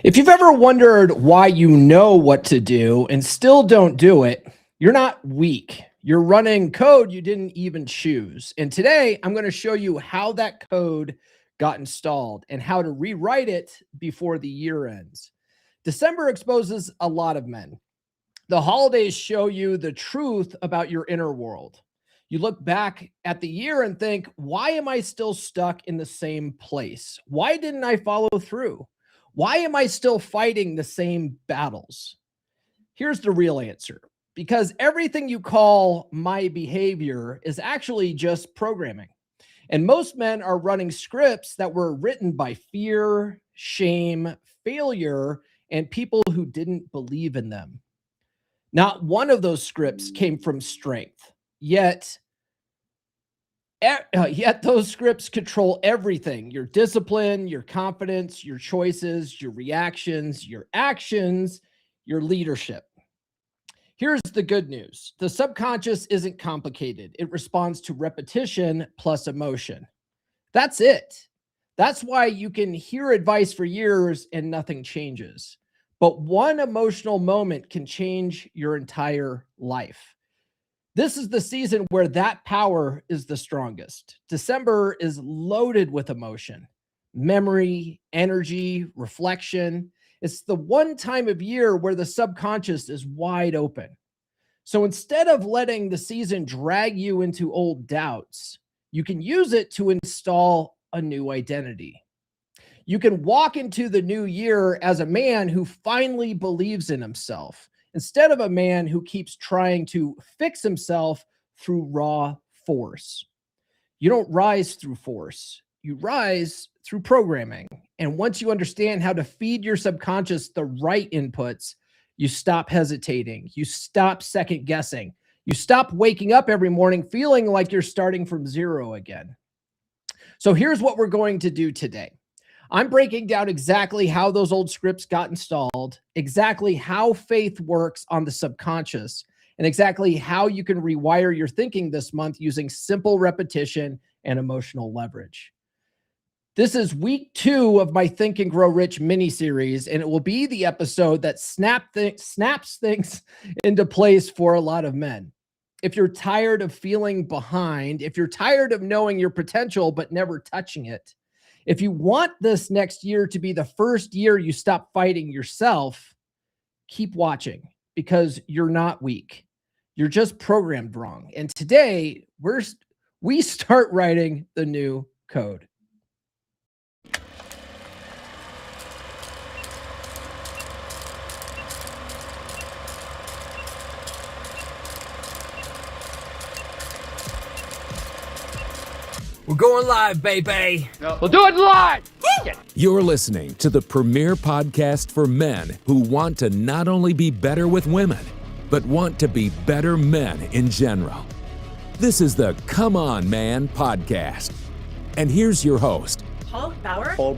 If you've ever wondered why you know what to do and still don't do it, you're not weak. You're running code you didn't even choose. And today I'm going to show you how that code got installed and how to rewrite it before the year ends. December exposes a lot of men. The holidays show you the truth about your inner world. You look back at the year and think, why am I still stuck in the same place? Why didn't I follow through? Why am I still fighting the same battles? Here's the real answer. Because everything you call my behavior is actually just programming. And most men are running scripts that were written by fear, shame, failure, and people who didn't believe in them. Not one of those scripts came from strength, yet those scripts control everything: your discipline, your confidence, your choices, your reactions, your actions, your leadership. Here's the good news. The subconscious isn't complicated. It responds to repetition plus emotion. That's it. That's why you can hear advice for years and nothing changes. But one emotional moment can change your entire life. This is the season where that power is the strongest. December is loaded with emotion, memory, energy, reflection. It's the one time of year where the subconscious is wide open. So instead of letting the season drag you into old doubts, you can use it to install a new identity. You can walk into the new year as a man who finally believes in himself, instead of a man who keeps trying to fix himself through raw force. You don't rise through force. You rise through programming. And once you understand how to feed your subconscious the right inputs, you stop hesitating. You stop second guessing. You stop waking up every morning feeling like you're starting from zero again. So here's what we're going to do today. I'm breaking down exactly how those old scripts got installed, exactly how faith works on the subconscious, and exactly how you can rewire your thinking this month using simple repetition and emotional leverage. This is week 2 of my Think and Grow Rich mini-series, and it will be the episode that snaps things into place for a lot of men. If you're tired of feeling behind, if you're tired of knowing your potential but never touching it, if you want this next year to be the first year you stop fighting yourself, keep watching, because you're not weak. You're just programmed wrong. And today we start writing the new code. We're going live, baby. We'll do it live. You're listening to the premier podcast for men who want to not only be better with women, but want to be better men in general. This is the Come On Man podcast. And here's your host, Paul Bauer. Paul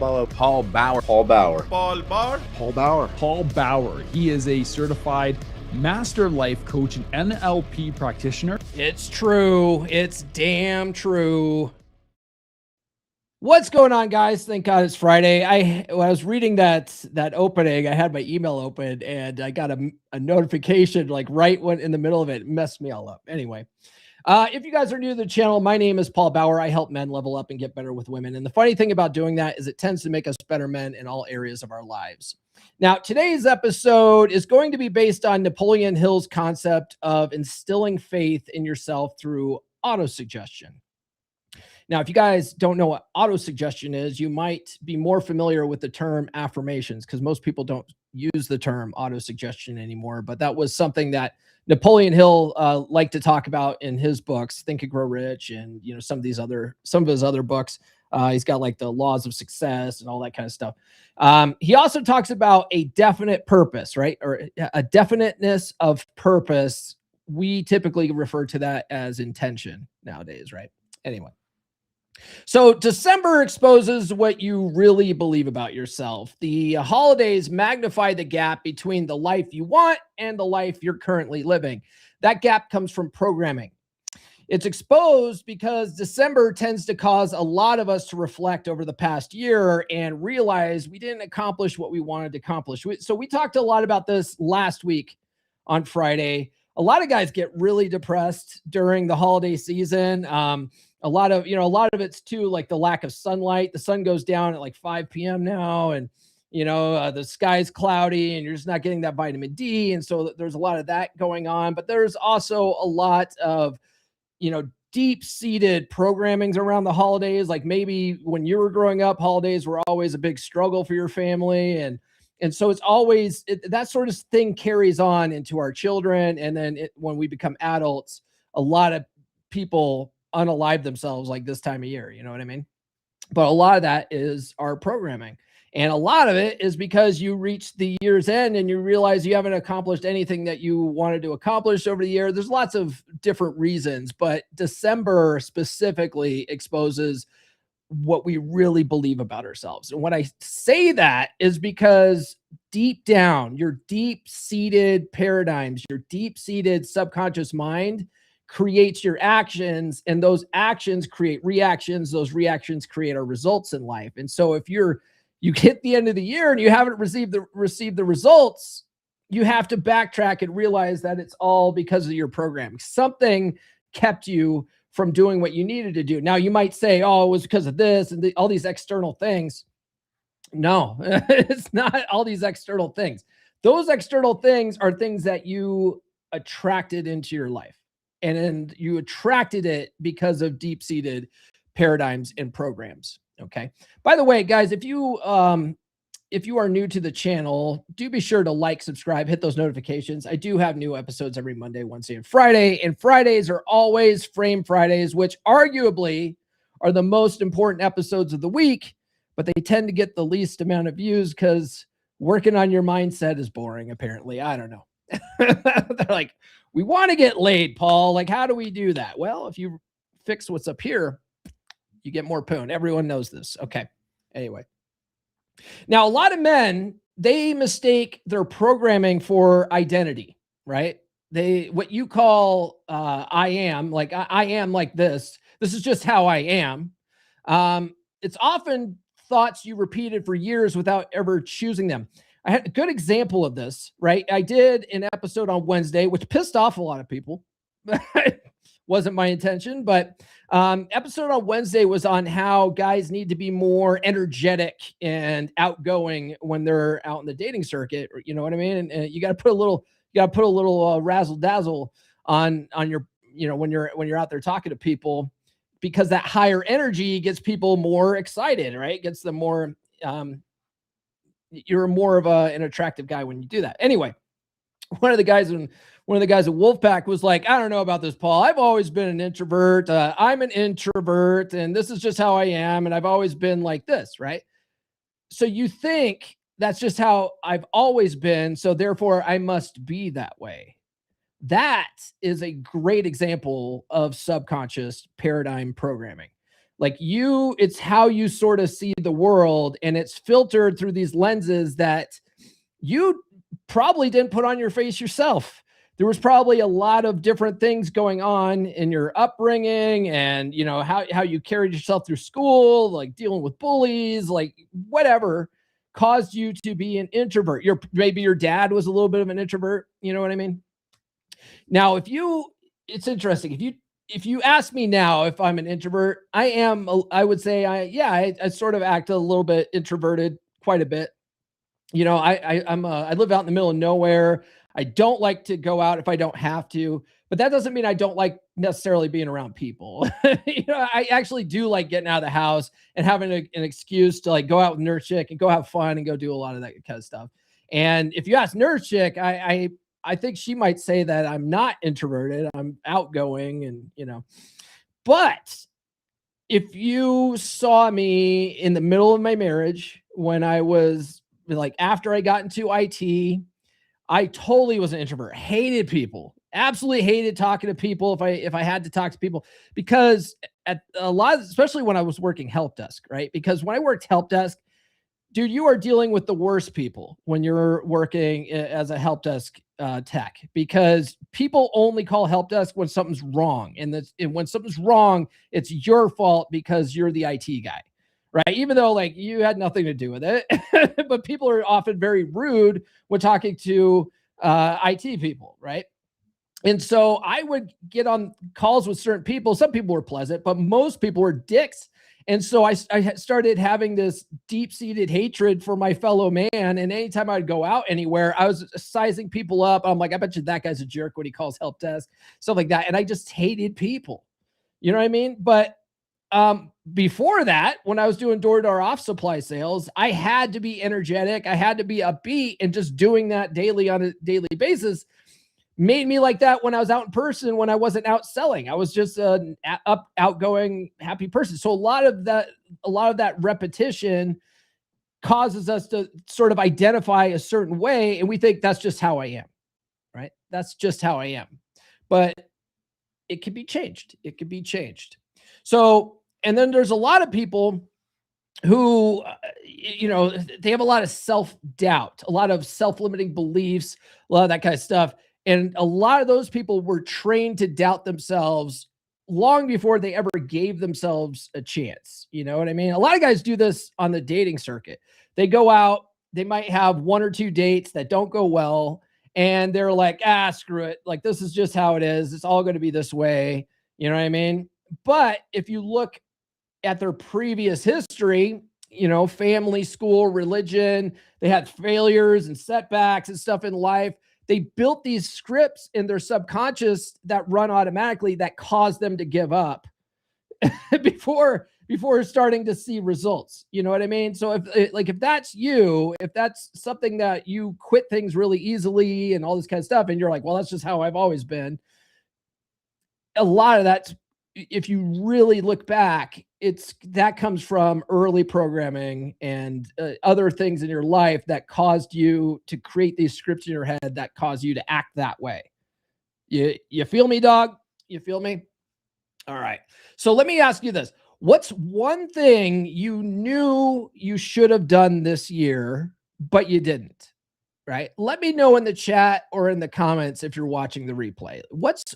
Bauer. He is a certified master life coach and NLP practitioner. It's true. It's damn true. What's going on, guys? Thank God it's Friday. When I was reading that opening, I had my email open and I got a notification like right when in the middle of it. It messed me all up. Anyway, if you guys are new to the channel, my name is Paul Bauer. I help men level up and get better with women. And the funny thing about doing that is it tends to make us better men in all areas of our lives. Now, today's episode is going to be based on Napoleon Hill's concept of instilling faith in yourself through autosuggestion. Now, if you guys don't know what autosuggestion is, you might be more familiar with the term affirmations, because most people don't use the term autosuggestion anymore. But that was something that Napoleon Hill liked to talk about in his books, Think and Grow Rich, and some of his other books. He's got like the laws of success and all that kind of stuff. He also talks about a definite purpose, right? Or a definiteness of purpose. We typically refer to that as intention nowadays, right? Anyway. So December exposes what you really believe about yourself. The holidays magnify the gap between the life you want and the life you're currently living. That gap comes from programming. It's exposed because December tends to cause a lot of us to reflect over the past year and realize we didn't accomplish what we wanted to accomplish. So we talked a lot about this last week on Friday. A lot of guys get really depressed during the holiday season. A lot of it's too, like the lack of sunlight. The sun goes down at like 5 p.m. now, and the sky's cloudy and you're just not getting that vitamin D. And so there's a lot of that going on, but there's also a lot of, deep-seated programmings around the holidays. Like maybe when you were growing up, holidays were always a big struggle for your family. And so it's always, that sort of thing carries on into our children. And then when we become adults, a lot of people unalive themselves like this time of year. You know what I mean? But a lot of that is our programming. And a lot of it is because you reach the year's end and you realize you haven't accomplished anything that you wanted to accomplish over the year. There's lots of different reasons, but December specifically exposes what we really believe about ourselves. And when I say that is because deep down, your deep-seated paradigms, your deep-seated subconscious mind creates your actions, and those actions create reactions. Those reactions create our results in life. And so if you hit the end of the year and you haven't received the results, you have to backtrack and realize that it's all because of your programming. Something kept you from doing what you needed to do. Now you might say, oh, it was because of this and all these external things. No, it's not all these external things. Those external things are things that you attracted into your life. And you attracted it because of deep-seated paradigms and programs. Okay. By the way, guys, if you are new to the channel, do be sure to like, subscribe, hit those notifications. I do have new episodes every Monday, Wednesday, and Friday. And Fridays are always Frame Fridays, which arguably are the most important episodes of the week, but they tend to get the least amount of views because working on your mindset is boring, apparently. I don't know. They're like, we want to get laid, Paul. Like, how do we do that? Well, if you fix what's up here, you get more poon. Everyone knows this. Okay. Anyway. Now, a lot of men, they mistake their programming for identity, right? What you call I am, like I am like this. This is just how I am. It's often thoughts you repeated for years without ever choosing them. I had a good example of this, right? I did an episode on Wednesday, which pissed off a lot of people. Wasn't my intention, but episode on Wednesday was on how guys need to be more energetic and outgoing when they're out in the dating circuit. You know what I mean? And you got to put a little razzle dazzle on your, when you're out there talking to people, because that higher energy gets people more excited, right? Gets them more. You're more of an attractive guy when you do that. Anyway, one of the guys at Wolfpack was like, I don't know about this, Paul. I've always been an introvert. I'm an introvert, and this is just how I am. And I've always been like this, right? So you think that's just how I've always been, so therefore I must be that way. That is a great example of subconscious paradigm programming. Like it's how you sort of see the world, and it's filtered through these lenses that you probably didn't put on your face yourself. There was probably a lot of different things going on in your upbringing, and how you carried yourself through school, like dealing with bullies, like whatever caused you to be an introvert. Maybe your dad was a little bit of an introvert. You know what I mean? Now, it's interesting. If you ask me now if I'm an introvert, I would say I sort of act a little bit introverted, quite a bit. I live out in the middle of nowhere. I don't like to go out if I don't have to, but that doesn't mean I don't like necessarily being around people. I actually do like getting out of the house and having an excuse to like go out with Nurse Chick and go have fun and go do a lot of that kind of stuff. And if you ask Nurse Chick, I think she might say that I'm not introverted. I'm outgoing and, but if you saw me in the middle of my marriage, when I was like, after I got into IT, I totally was an introvert, hated people, absolutely hated talking to people. If I had to talk to people, because especially when I was working help desk, right? Because when I worked help desk, dude, you are dealing with the worst people when you're working as a help desk tech, because people only call help desk when something's wrong. And when something's wrong, it's your fault because you're the IT guy, right? Even though like you had nothing to do with it, but people are often very rude when talking to IT people, right? And so I would get on calls with certain people. Some people were pleasant, but most people were dicks. And so I started having this deep-seated hatred for my fellow man. And anytime I'd go out anywhere, I was sizing people up. I'm like, I bet you that guy's a jerk when he calls help desk, stuff like that. And I just hated people. You know what I mean? But before that, when I was doing door-to-door off supply sales, I had to be energetic. I had to be upbeat, and just doing that daily on a daily basis made me like that when I was out in person, when I wasn't out selling. I was just an outgoing, happy person. So a lot of that repetition causes us to sort of identify a certain way, and we think that's just how I am, right? That's just how I am. But it can be changed. It can be changed. So, and then there's a lot of people who, they have a lot of self-doubt, a lot of self-limiting beliefs, a lot of that kind of stuff. And a lot of those people were trained to doubt themselves long before they ever gave themselves a chance. You know what I mean? A lot of guys do this on the dating circuit. They go out, they might have 1 or 2 dates that don't go well, and they're like, screw it. Like, this is just how it is. It's all going to be this way. You know what I mean? But if you look at their previous history, family, school, religion, they had failures and setbacks and stuff in life. They built these scripts in their subconscious that run automatically that cause them to give up before starting to see results. You know what I mean? So if that's you, if that's something that you quit things really easily and all this kind of stuff, and you're like, well, that's just how I've always been. A lot of that, if you really look back, that comes from early programming and other things in your life that caused you to create these scripts in your head that cause you to act that way. You feel me, dog? You feel me? All right. So let me ask you this. What's one thing you knew you should have done this year, but you didn't? Right? Let me know in the chat or in the comments if you're watching the replay. What's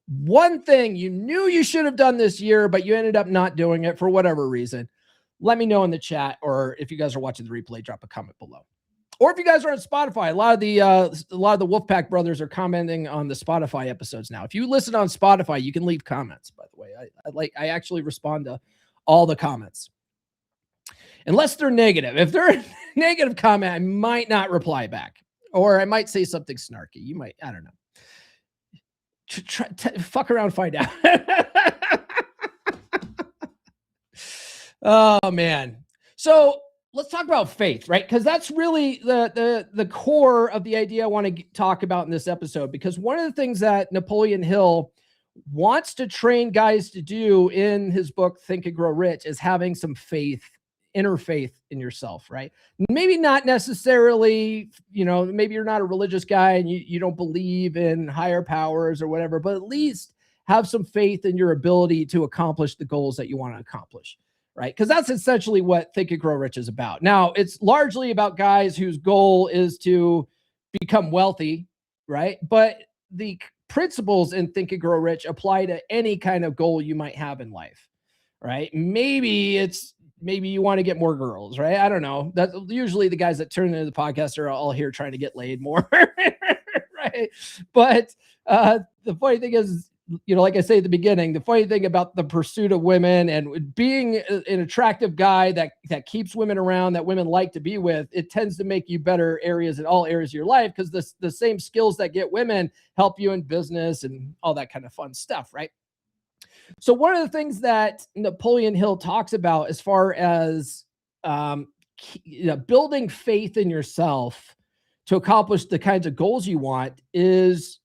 one thing you knew you should have done this year, but you ended up not doing it for whatever reason? Let me know in the chat, or if you guys are watching the replay, drop a comment below. Or if you guys are on Spotify, a lot of the Wolfpack brothers are commenting on the Spotify episodes now. If you listen on Spotify, you can leave comments, by the way. I actually respond to all the comments. Unless they're negative. If they're a negative comment, I might not reply back. Or I might say something snarky. You might, I don't know. Fuck around, find out. Oh man. So let's talk about faith, right? Because that's really the core of the idea I want to talk about in this episode. Because one of the things that Napoleon Hill wants to train guys to do in his book Think and Grow Rich is having some faith, inner faith in yourself, right? Maybe not necessarily, maybe you're not a religious guy and you don't believe in higher powers or whatever, but at least have some faith in your ability to accomplish the goals that you want to accomplish, right? Because that's essentially what Think and Grow Rich is about. Now, it's largely about guys whose goal is to become wealthy, right? But the principles in Think and Grow Rich apply to any kind of goal you might have in life, right? Maybe you want to get more girls, right? I don't know. That's usually the guys that turn into the podcast are all here trying to get laid more, right? But the funny thing is, like I say at the beginning, the funny thing about the pursuit of women and being an attractive guy that keeps women around, that women like to be with, it tends to make you better in all areas of your life, because the same skills that get women help you in business and all that kind of fun stuff, right? So one of the things that Napoleon Hill talks about as far as building faith in yourself to accomplish the kinds of goals you want is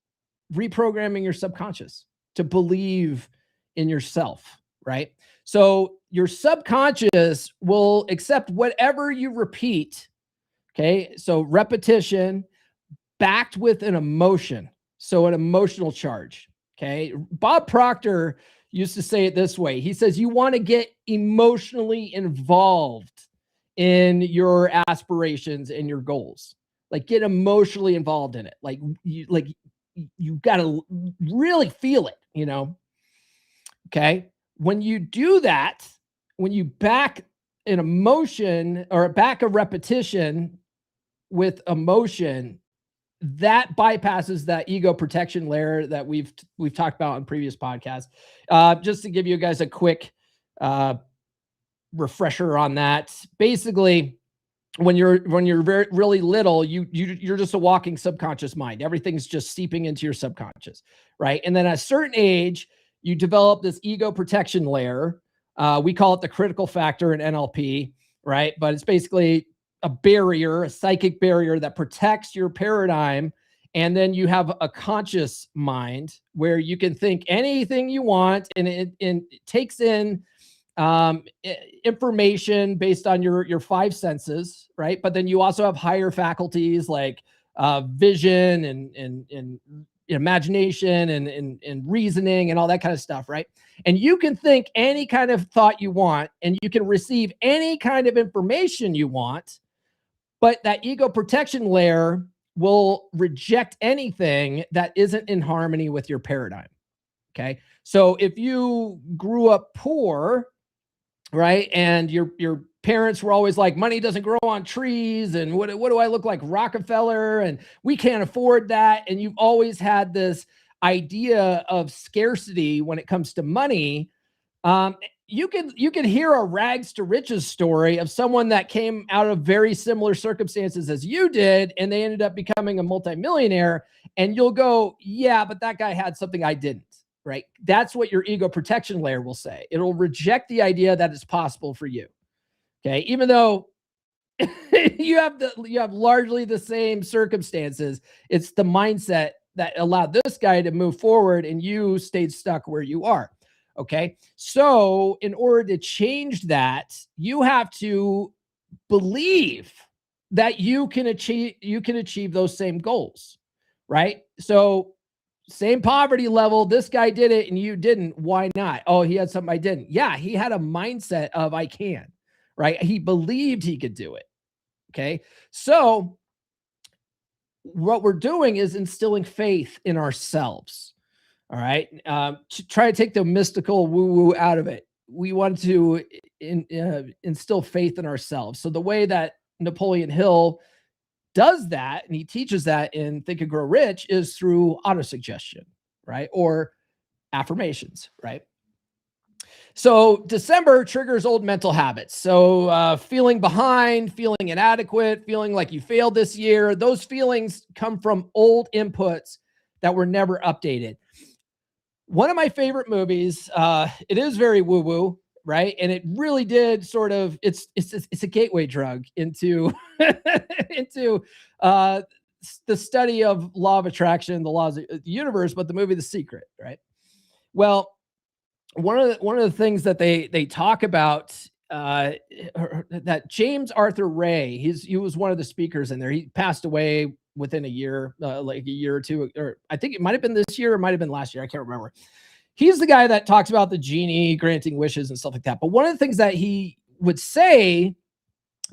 reprogramming your subconscious to believe in yourself, right? So your subconscious will accept whatever you repeat, okay? So repetition backed with an emotion, so an emotional charge, okay? Bob Proctor used to say it this way. He says, you want to get emotionally involved in your aspirations and your goals, Like get emotionally involved in it. You got to really feel it, you know? Okay. When you do that, when you back an emotion or back a repetition with emotion, that bypasses that ego protection layer that we've talked about in previous podcasts. Just to give you guys a quick refresher on that. Basically, when you're really little, you're just a walking subconscious mind. Everything's just seeping into your subconscious, right? And then at a certain age, you develop this ego protection layer. We call it the critical factor in NLP, right? But it's basically a barrier, a psychic barrier that protects your paradigm. And then you have a conscious mind where you can think anything you want, and it takes in information based on your five senses, right? But then you also have higher faculties like vision and imagination and reasoning and all that kind of stuff, right? And you can think any kind of thought you want, and you can receive any kind of information you want, but that ego protection layer will reject anything that isn't in harmony with your paradigm. Okay. So if you grew up poor, right, and your parents were always like, money doesn't grow on trees, and what do I look like, Rockefeller, and we can't afford that, and you've always had this idea of scarcity when it comes to money, you can hear a rags to riches story of someone that came out of very similar circumstances as you did, and they ended up becoming a multimillionaire, and you'll go, yeah, but that guy had something I didn't. Right? That's what your ego protection layer will say. It'll reject the idea that it's possible for you. Okay. Even though you have largely the same circumstances, it's the mindset that allowed this guy to move forward and you stayed stuck where you are. Okay. So in order to change that, you have to believe that you can achieve those same goals. Right? So same poverty level, this guy did it and you didn't. Why not? Oh, he had something I didn't. Yeah, he had a mindset of I can, right? He believed he could do it. Okay. So what we're doing is instilling faith in ourselves. All right. Try to take the mystical woo-woo out of it. We want to instill faith in ourselves. So the way that Napoleon Hill does that, and he teaches that in Think and Grow Rich, is through autosuggestion, right? Or affirmations, right? So December triggers old mental habits. So feeling behind, feeling inadequate, feeling like you failed this year, those feelings come from old inputs that were never updated. One of my favorite movies, it is very woo-woo, right? And it really did sort of, it's a gateway drug into into the study of law of attraction, the laws of the universe, but the movie The Secret, right? Well, one of the things that they talk about, that James Arthur Ray, he was one of the speakers in there. He passed away within a year, like a year or two, or I think it might have been this year, or might have been last year. I can't remember. He's the guy that talks about the genie granting wishes and stuff like that. But one of the things that he would say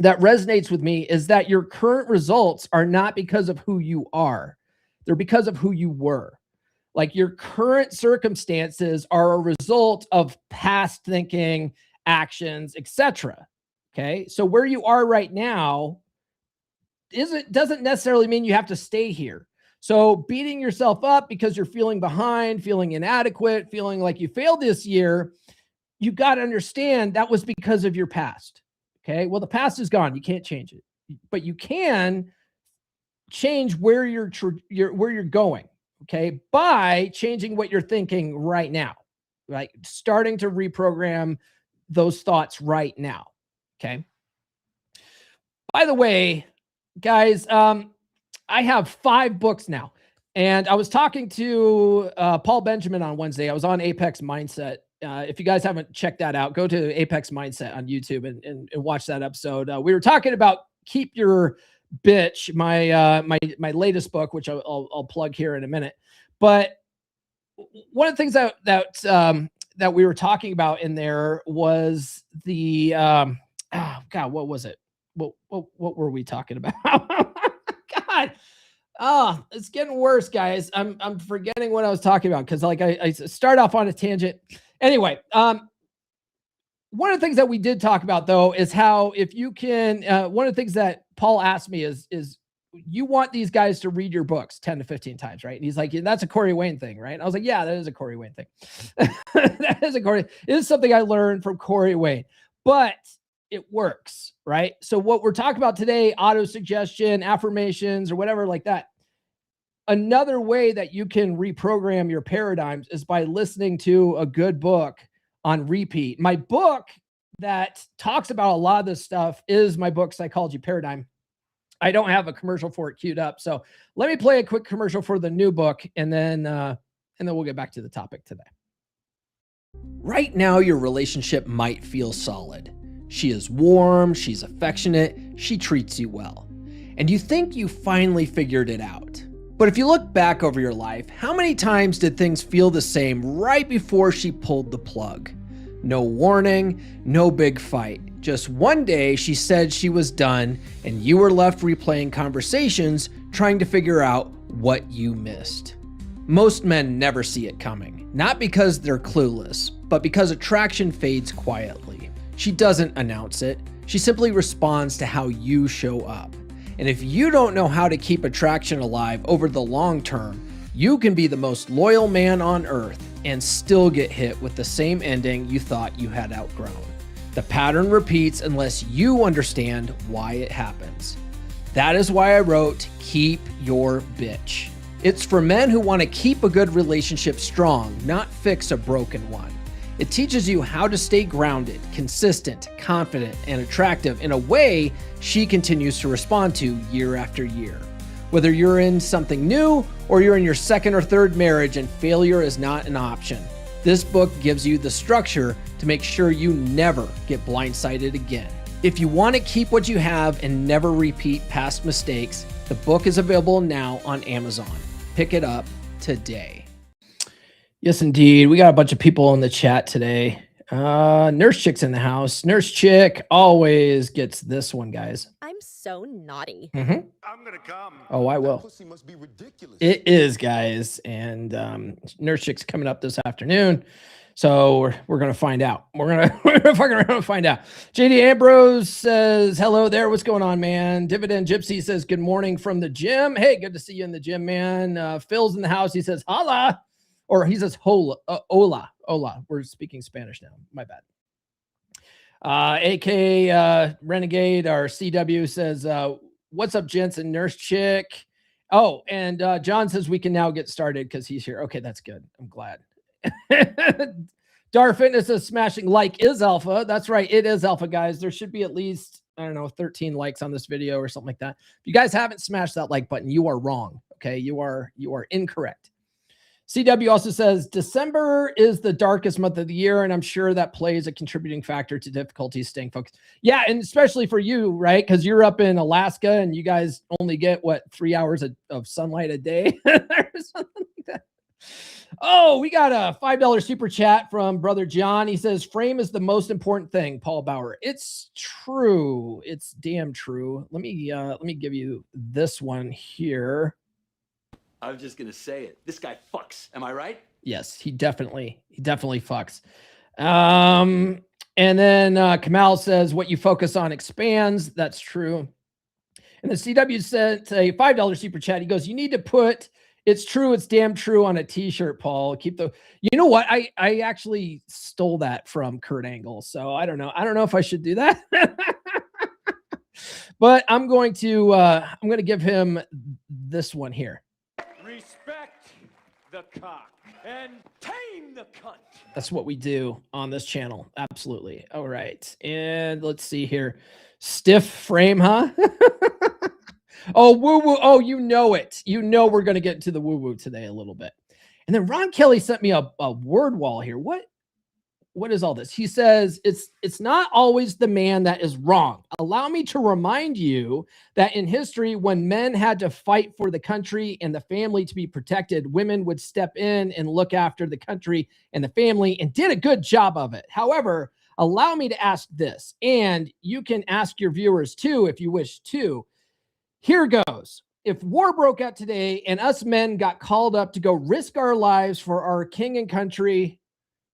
that resonates with me is that your current results are not because of who you are. They're because of who you were. Like your current circumstances are a result of past thinking, actions, etc. Okay. So where you are right now doesn't necessarily mean you have to stay here. So beating yourself up because you're feeling behind, feeling inadequate, feeling like you failed this year, you got to understand that was because of your past. Okay. Well, the past is gone. You can't change it, but you can change where you're going. Okay. By changing what you're thinking right now, right? Starting to reprogram those thoughts right now. Okay. By the way, guys, I have 5 books now, and I was talking to Paul Benjamin on Wednesday. I was on Apex Mindset. If you guys haven't checked that out, go to Apex Mindset on YouTube and watch that episode. We were talking about Keep Your Bitch, my latest book, which I'll plug here in a minute. But one of the things that we were talking about in there was the what was it? What were we talking about? God. Oh, it's getting worse, guys. I'm forgetting what I was talking about because like I start off on a tangent. Anyway, one of the things that we did talk about though is how if you can, one of the things that Paul asked me is you want these guys to read your books 10 to 15 times, right? And he's like, that's a Corey Wayne thing, right? And I was like, yeah, that is a Corey Wayne thing. That is it is something I learned from Corey Wayne, but it works, right? So what we're talking about today, autosuggestion, affirmations, or whatever like that. Another way that you can reprogram your paradigms is by listening to a good book on repeat. My book that talks about a lot of this stuff is my book, Psychology Paradigm. I don't have a commercial for it queued up. So let me play a quick commercial for the new book and then we'll get back to the topic today. Right now, your relationship might feel solid. She is warm, she's affectionate, she treats you well. And you think you finally figured it out. But if you look back over your life, how many times did things feel the same right before she pulled the plug? No warning, no big fight. Just one day she said she was done and you were left replaying conversations trying to figure out what you missed. Most men never see it coming, not because they're clueless, but because attraction fades quietly. She doesn't announce it. She simply responds to how you show up. And if you don't know how to keep attraction alive over the long term, you can be the most loyal man on earth and still get hit with the same ending you thought you had outgrown. The pattern repeats unless you understand why it happens. That is why I wrote Keep Your Bitch. It's for men who want to keep a good relationship strong, not fix a broken one. It teaches you how to stay grounded, consistent, confident, and attractive in a way she continues to respond to year after year. Whether you're in something new or you're in your second or third marriage and failure is not an option, this book gives you the structure to make sure you never get blindsided again. If you want to keep what you have and never repeat past mistakes, the book is available now on Amazon. Pick it up today. Yes, indeed. We got a bunch of people in the chat today. Nurse Chick's in the house. Nurse Chick always gets this one, guys. I'm so naughty. Mm-hmm. I'm gonna come. Oh, I will. That pussy must be ridiculous. It is, guys. And Nurse Chick's coming up this afternoon. So we're going to find out. We're gonna find out. JD Ambrose says, hello there. What's going on, man? Dividend Gypsy says, good morning from the gym. Hey, good to see you in the gym, man. Phil's in the house. He says, hola. Or he says, hola, hola. We're speaking Spanish now. My bad. AK Renegade, our CW says, what's up, gents and Nurse Chick? Oh, and John says we can now get started because he's here. Okay, that's good. I'm glad. Dar Fitness is smashing like is alpha. That's right. It is alpha, guys. There should be at least, 13 likes on this video or something like that. If you guys haven't smashed that like button, you are wrong. Okay. You are incorrect. CW also says December is the darkest month of the year, and I'm sure that plays a contributing factor to difficulties staying focused. Yeah, and especially for you, right? Because you're up in Alaska and you guys only get, 3 hours of sunlight a day or something like that. Oh, we got a $5 super chat from Brother John. He says, frame is the most important thing, Paul Bauer. It's true. It's damn true. Let me give you this one here. I was just going to say it. This guy fucks. Am I right? Yes, he definitely fucks. And then Kamal says, what you focus on expands. That's true. And the CW sent a $5 super chat. He goes, you need to put, it's true, it's damn true on a t-shirt, Paul. You know what? I actually stole that from Kurt Angle. So I don't know. I don't know if I should do that. But I'm going to give him this one here. Respect the cock and tame the cunt. That's what we do on this channel. Absolutely. All right. And let's see here. Stiff frame, huh? Oh, woo-woo. Oh, you know it. You know we're going to get into the woo-woo today a little bit. And then Ron Kelly sent me a word wall here. What is all this? He says, it's not always the man that is wrong. Allow me to remind you that in history, when men had to fight for the country and the family to be protected, women would step in and look after the country and the family and did a good job of it. However, allow me to ask this, and you can ask your viewers too if you wish to. Here goes. if war broke out today and us men got called up to go risk our lives for our king and country,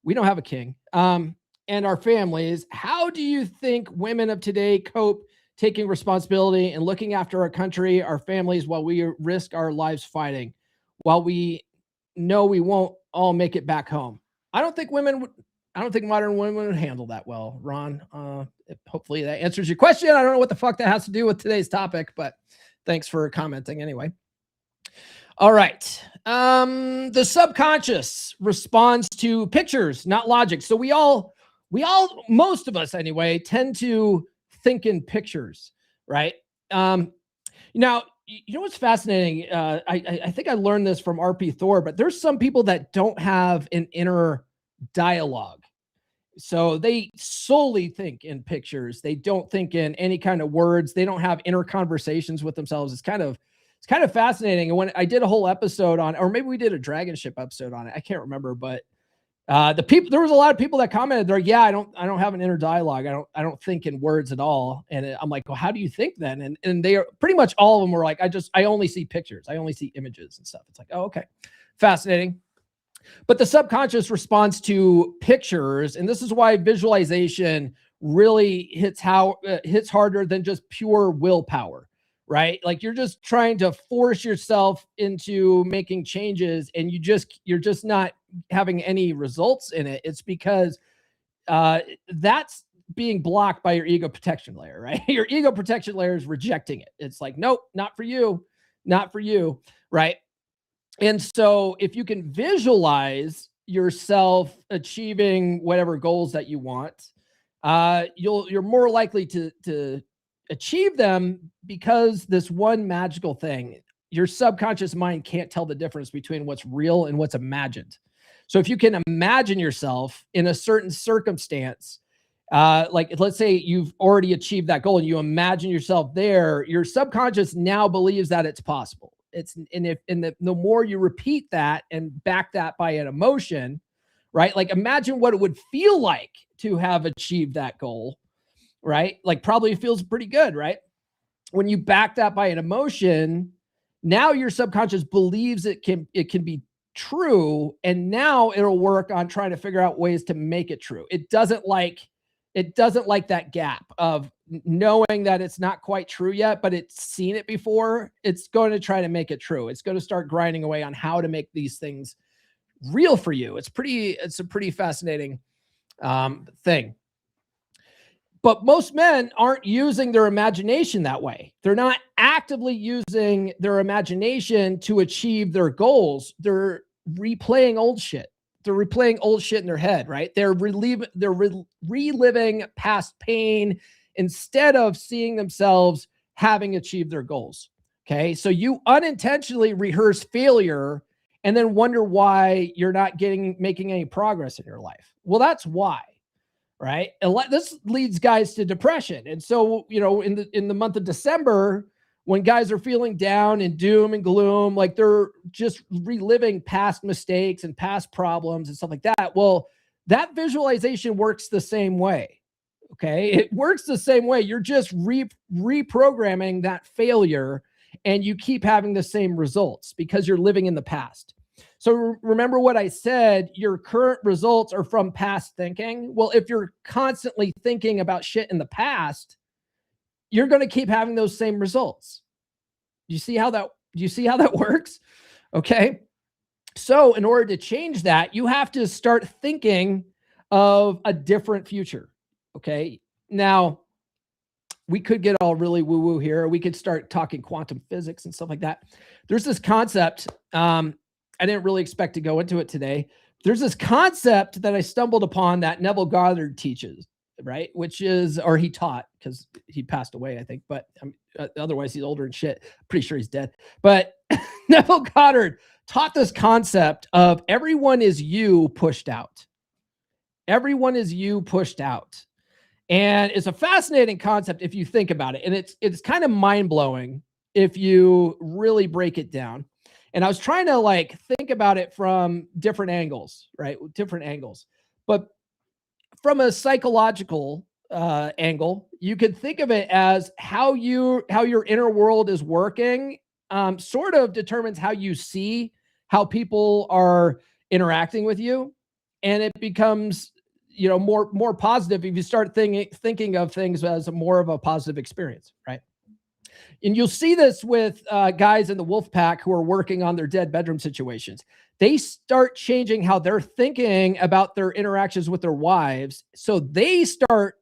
we don't have a king, and our families, how do you think women of today cope taking responsibility and looking after our country, our families, while we risk our lives fighting, while we know we won't all make it back home? I don't think modern women would handle that well, Ron. Hopefully that answers your question. I don't know what the fuck that has to do with today's topic, but thanks for commenting anyway. All right. The subconscious responds to pictures, not logic. So we all, most of us anyway, tend to think in pictures, right? Now, you know what's fascinating? I think I learned this from R.P. Thor, but there's some people that don't have an inner dialogue. So they solely think in pictures. They don't think in any kind of words. They don't have inner conversations with themselves. It's kind of fascinating. And when I did a whole episode on, or maybe we did a Dragon Ship episode on it, I can't remember, but there was a lot of people that commented, they're like, yeah, I don't have an inner dialogue. I don't think in words at all. And I'm like, well, how do you think then? And they are pretty much all of them were like, I only see pictures. I only see images and stuff. It's like, oh, okay. Fascinating. But the subconscious responds to pictures. And this is why visualization really hits harder than just pure willpower, right? Like you're just trying to force yourself into making changes and you're just not having any results in it. It's because that's being blocked by your ego protection layer, right? Your ego protection layer is rejecting it. It's like, nope, not for you, right? And so if you can visualize yourself achieving whatever goals that you want, you're more likely to achieve them, because this one magical thing, your subconscious mind can't tell the difference between what's real and what's imagined. So if you can imagine yourself in a certain circumstance, like let's say you've already achieved that goal and you imagine yourself there, your subconscious now believes that it's possible. The more you repeat that and back that by an emotion, right? Like imagine what it would feel like to have achieved that goal, right? Like probably feels pretty good, right? When you back that by an emotion, now your subconscious believes it can be true, and now it'll work on trying to figure out ways to make it true. It doesn't like that gap of knowing that it's not quite true yet, but it's seen it before. It's going to try to make it true. It's going to start grinding away on how to make these things real for you. It's a pretty fascinating thing. But most men aren't using their imagination that way. They're not actively using their imagination to achieve their goals. They're replaying old shit. They're replaying old shit in their head, right? They're reliving past pain instead of seeing themselves having achieved their goals. Okay. So you unintentionally rehearse failure and then wonder why you're not making any progress in your life. Well, that's why. Right. And this leads guys to depression. And so, in the month of December, when guys are feeling down and doom and gloom, like they're just reliving past mistakes and past problems and stuff like that. Well, that visualization works the same way. Okay. It works the same way. You're just reprogramming that failure and you keep having the same results because you're living in the past. So remember what I said, your current results are from past thinking. Well, if you're constantly thinking about shit in the past, you're going to keep having those same results. Do you see how that works? Okay. So in order to change that, you have to start thinking of a different future. Okay. Now, we could get all really woo-woo here. We could start talking quantum physics and stuff like that. There's this concept, I didn't really expect to go into it today. There's this concept that I stumbled upon that Neville Goddard teaches, right? Or he taught, because he passed away, I think, but otherwise he's older and shit. Pretty sure he's dead. But Neville Goddard taught this concept of everyone is you pushed out. Everyone is you pushed out. And it's a fascinating concept if you think about it. And it's kind of mind-blowing if you really break it down. And I was trying to think about it from different angles, right? Different angles. But from a psychological angle, you could think of it as how your inner world is working sort of determines how you see how people are interacting with you. And it becomes, more positive if you start thinking of things as more of a positive experience, right? And you'll see this with guys in the wolf pack who are working on their dead bedroom situations. They start changing how they're thinking about their interactions with their wives. So they start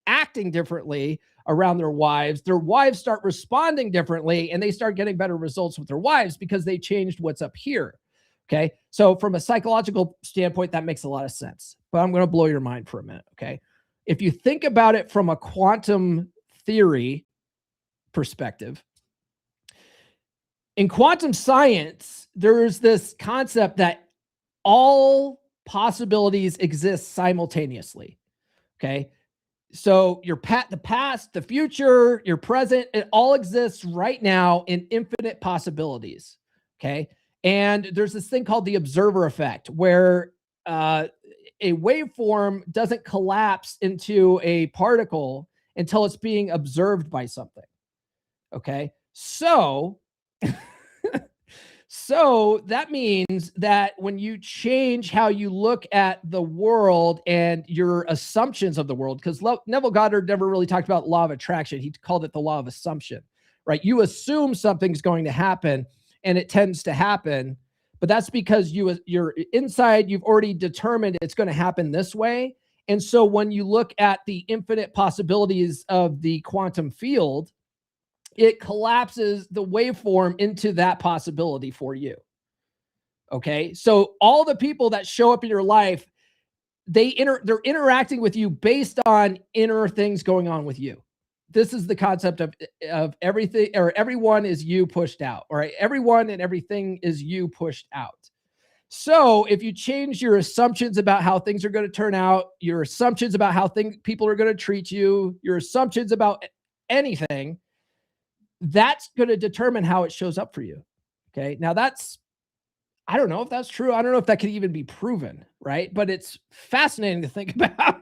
acting differently around their wives. Their wives start responding differently, and they start getting better results with their wives because they changed what's up here. Okay. So from a psychological standpoint, that makes a lot of sense, but I'm going to blow your mind for a minute. Okay. If you think about it from a quantum theory perspective, in quantum science, there's this concept that all possibilities exist simultaneously. Okay. So the past, the future, your present, it all exists right now in infinite possibilities. Okay. And there's this thing called the observer effect, where a waveform doesn't collapse into a particle until it's being observed by something. Okay. So, so that means that when you change how you look at the world and your assumptions of the world, because Neville Goddard never really talked about law of attraction. He called it the law of assumption, right? You assume something's going to happen and it tends to happen, but that's because you're inside, you've already determined it's going to happen this way. And so when you look at the infinite possibilities of the quantum field, it collapses the waveform into that possibility for you. Okay. So all the people that show up in your life, they're interacting with you based on inner things going on with you. This is the concept of everything, or everyone is you pushed out, or everyone and everything is you pushed out. So if you change your assumptions about how things are going to turn out, your assumptions about how people are going to treat you, your assumptions about anything, that's going to determine how it shows up for you. Okay. Now I don't know if that's true. I don't know if that can even be proven, right? But it's fascinating to think about.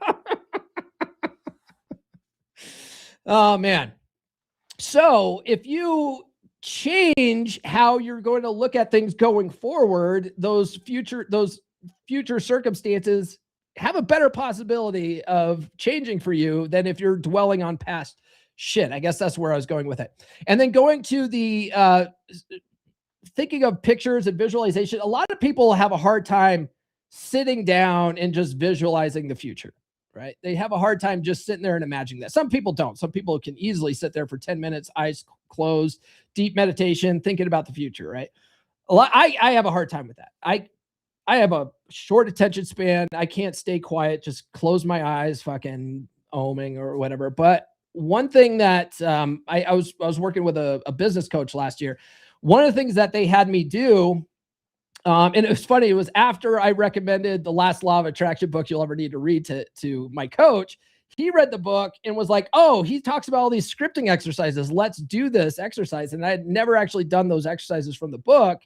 Oh man. So if you change how you're going to look at things going forward, those future circumstances have a better possibility of changing for you than if you're dwelling on past shit. I guess that's where I was going with it. And then going to the thinking of pictures and visualization. A lot of people have a hard time sitting down and just visualizing the future, right? They have a hard time just sitting there and imagining that. Some people don't. Some people can easily sit there for 10 minutes, eyes closed, deep meditation, thinking about the future, right? I have a hard time with that. I have a short attention span. I can't stay quiet, just close my eyes, fucking oming or whatever. But one thing that I was working with a business coach last year. One of the things that they had me do, and it was funny, it was after I recommended the last law of attraction book you'll ever need to read to my coach. He read the book and was like, oh, he talks about all these scripting exercises. Let's do this exercise. And I had never actually done those exercises from the book,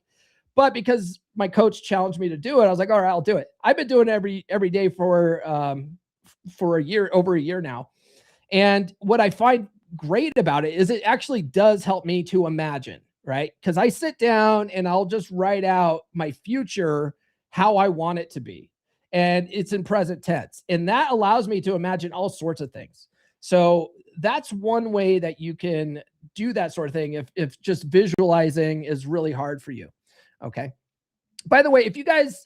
but because my coach challenged me to do it, I was like, all right, I'll do it. I've been doing it every day for a year, over a year now. And what I find great about it is it actually does help me to imagine, right? Because I sit down and I'll just write out my future, how I want it to be. And it's in present tense. And that allows me to imagine all sorts of things. So that's one way that you can do that sort of thing if just visualizing is really hard for you. Okay. By the way, if you guys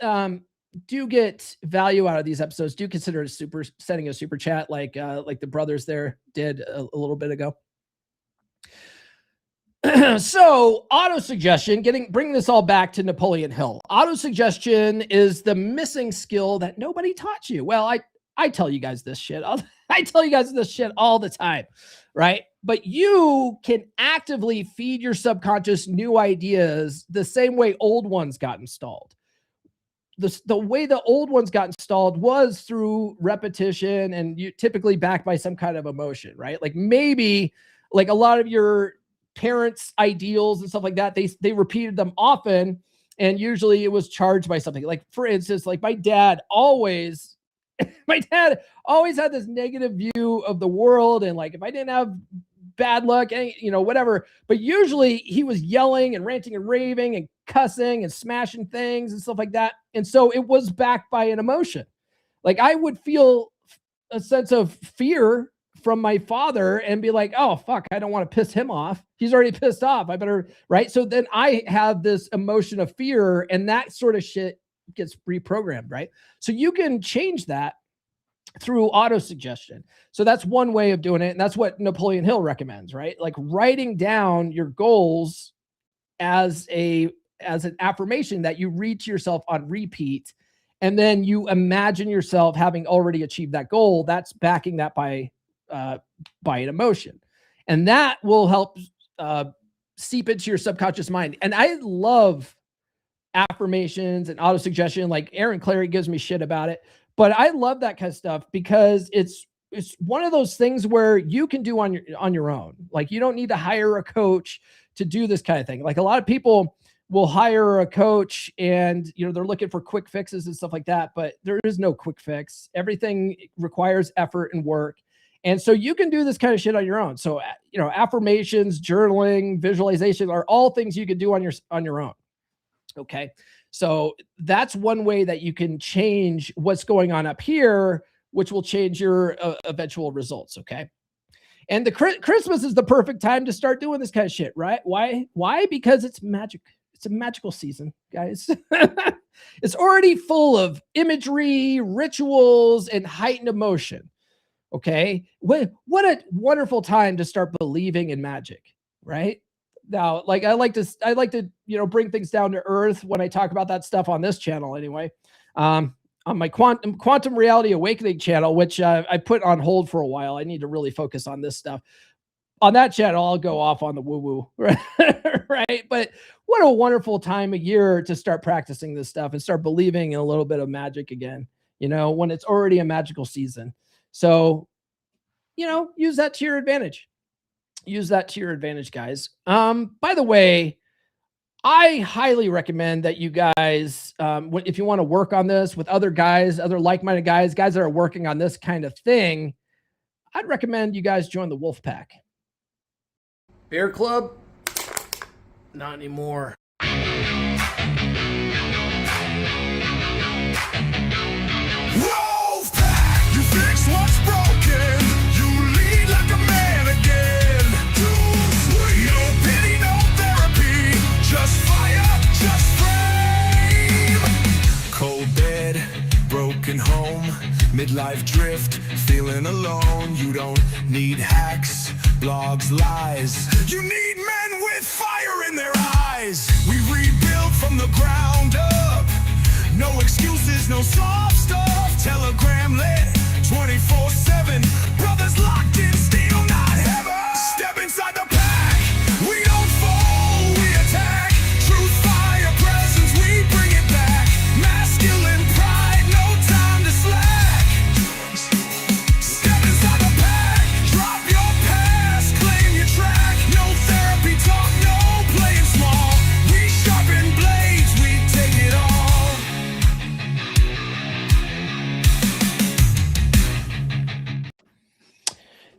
do get value out of these episodes, do consider sending a super chat like the brothers there did a little bit ago. So autosuggestion, bringing this all back to Napoleon Hill. Autosuggestion is the missing skill that nobody taught you. Well, I tell you guys this shit. I tell you guys this shit all the time, right? But you can actively feed your subconscious new ideas the same way old ones got installed. The way the old ones got installed was through repetition, and you typically backed by some kind of emotion, right? Like maybe like a lot of your parents' ideals and stuff like that, they repeated them often, and usually it was charged by something. Like for instance, like my dad always had this negative view of the world, and like if I didn't have bad luck, whatever. But usually he was yelling and ranting and raving and cussing and smashing things and stuff like that. And so it was backed by an emotion. Like I would feel a sense of fear from my father and be like, oh, fuck, I don't want to piss him off. He's already pissed off. I better, right? So then I have this emotion of fear, and that sort of shit gets reprogrammed, right? So you can change that through autosuggestion. So that's one way of doing it. And that's what Napoleon Hill recommends, right? Like writing down your goals as an affirmation that you read to yourself on repeat. And then you imagine yourself having already achieved that goal. That's backing that by an emotion. And that will help seep into your subconscious mind. And I love affirmations and autosuggestion. Like Aaron Clary gives me shit about it, but I love that kind of stuff because it's one of those things where you can do on your own. Like you don't need to hire a coach to do this kind of thing. Like a lot of people will hire a coach and they're looking for quick fixes and stuff like that, but there is no quick fix. Everything requires effort and work. And so you can do this kind of shit on your own. So, affirmations, journaling, visualization are all things you can do on your own. Okay. So that's one way that you can change what's going on up here, which will change your eventual results. Okay. And the Christmas is the perfect time to start doing this kind of shit, right? Why? Because it's magic. It's a magical season, guys. It's already full of imagery, rituals, and heightened emotion. Okay. What a wonderful time to start believing in magic, right? Now, like I like to, bring things down to earth when I talk about that stuff on this channel anyway. On my quantum reality awakening channel, which I put on hold for a while. I need to really focus on this stuff. On that channel, I'll go off on the woo-woo, right? But what a wonderful time of year to start practicing this stuff and start believing in a little bit of magic again, when it's already a magical season. So, use that to your advantage. Use that to your advantage, guys. By the way, I highly recommend that you guys, if you want to work on this with other guys, other like-minded guys that are working on this kind of thing, I'd recommend you guys join the Wolf Pack. Bear Club? Not anymore. Wolf Pack! You fix what's broken. You lead like a man again. No pity, no therapy. Just fire, just flame. Cold bed, broken home, midlife drift, feeling alone. You don't need hacks, blogs, lies. You need men with fire in their eyes. We rebuild from the ground up. No excuses, no soft stuff. Telegram lit 24/7. Brothers locked in steel, not ever. Step inside the pack. We don't fall, we attack. Truth, fire, presence, we bring it back. Masculine pride, no time to slack. Step inside the pack. Drop your past, claim your track. No therapy talk, no playing small. We sharpen blades, we take it all.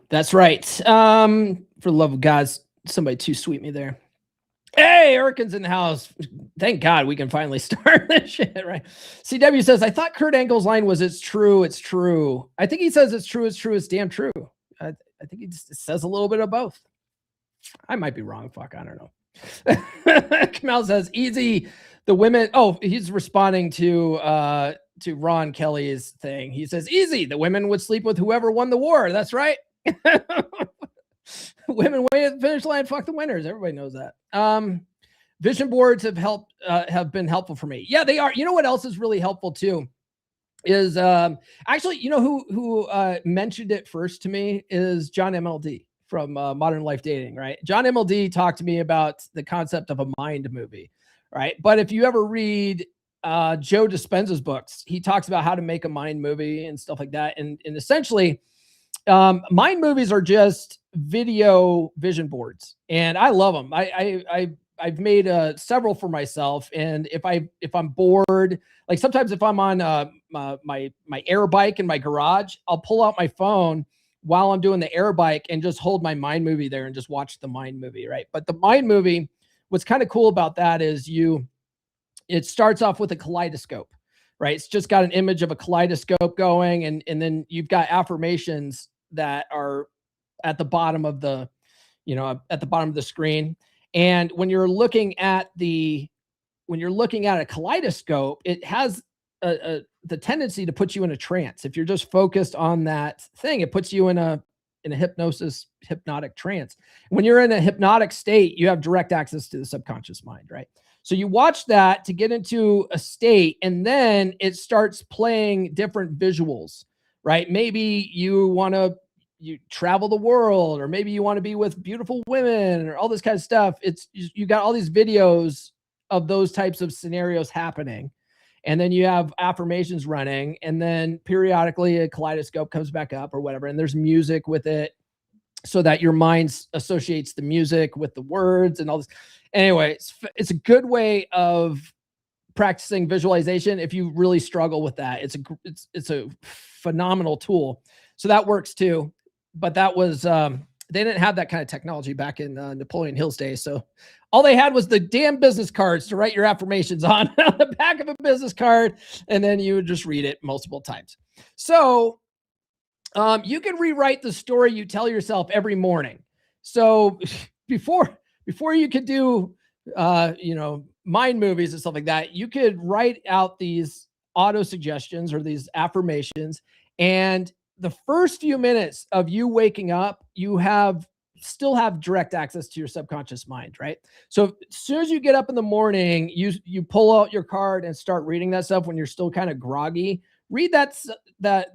That's right. For the love of God, somebody too sweet me there. Hey, Erican's in the house. Thank God we can finally start this shit, right? CW says, I thought Kurt Angle's line was, it's true, it's true. I think he says it's true, it's damn true. I think he just says a little bit of both. I might be wrong. Fuck, I don't know. Kamal says, easy. The women, he's responding to Ron Kelly's thing. He says, easy. The women would sleep with whoever won the war. That's right. Women wait at the finish line, fuck the winners. Everybody knows that. Vision boards have been helpful for me. Yeah, they are. You know what else is really helpful too is actually, who mentioned it first to me is John MLD from Modern Life Dating, right? John MLD talked to me about the concept of a mind movie, right? But if you ever read Joe Dispenza's books, he talks about how to make a mind movie and stuff like that. And essentially, mind movies are just video vision boards, and I love them. I've made several for myself, and if I'm bored, like sometimes if I'm on my air bike in my garage, I'll pull out my phone while I'm doing the air bike and just hold my mind movie there and just watch the mind movie, right? But the mind movie, what's kind of cool about that is it starts off with a kaleidoscope, right? It's just got an image of a kaleidoscope going, and then you've got affirmations that are at the bottom of the, at the bottom of the screen. And when you're looking at a kaleidoscope, it has the tendency to put you in a trance. If you're just focused on that thing, it puts you in a hypnotic trance. When you're in a hypnotic state, you have direct access to the subconscious mind, right? So you watch that to get into a state, and then it starts playing different visuals, right? Maybe you travel the world, or maybe you want to be with beautiful women, or all this kind of stuff. You got all these videos of those types of scenarios happening. And then you have affirmations running, and then periodically a kaleidoscope comes back up or whatever. And there's music with it so that your mind associates the music with the words and all this. Anyway, it's a good way of practicing visualization. If you really struggle with that, it's a phenomenal tool. So that works too. But that was, they didn't have that kind of technology back in Napoleon Hill's day. So all they had was the damn business cards to write your affirmations on the back of a business card, and then you would just read it multiple times. So you can rewrite the story you tell yourself every morning. So before you could do, mind movies and stuff like that, you could write out these auto-suggestions or these affirmations, and the first few minutes of you waking up, you still have direct access to your subconscious mind, right? So as soon as you get up in the morning, you pull out your card and start reading that stuff when you're still kind of groggy. Read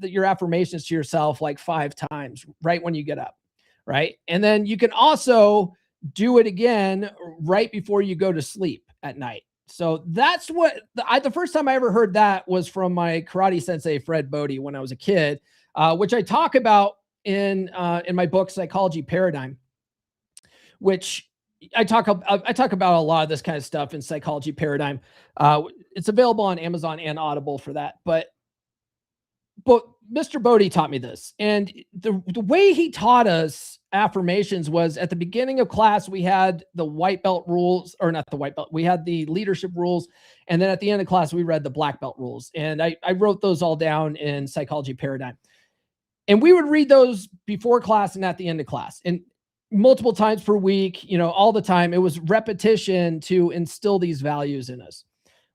your affirmations to yourself like 5 times right when you get up, right? And then you can also do it again right before you go to sleep at night. So that's what the first time I ever heard that was from my karate sensei, Fred Bodie, when I was a kid, which I talk about in my book, Psychology Paradigm, which I talk about a lot of this kind of stuff in Psychology Paradigm. It's available on Amazon and Audible for that. But Mr. Bodie taught me this. And the way he taught us affirmations was at the beginning of class, we had the white belt rules, or not the white belt. We had the leadership rules. And then at the end of class, we read the black belt rules. And I wrote those all down in Psychology Paradigm. And we would read those before class and at the end of class, and multiple times per week, all the time. It was repetition to instill these values in us.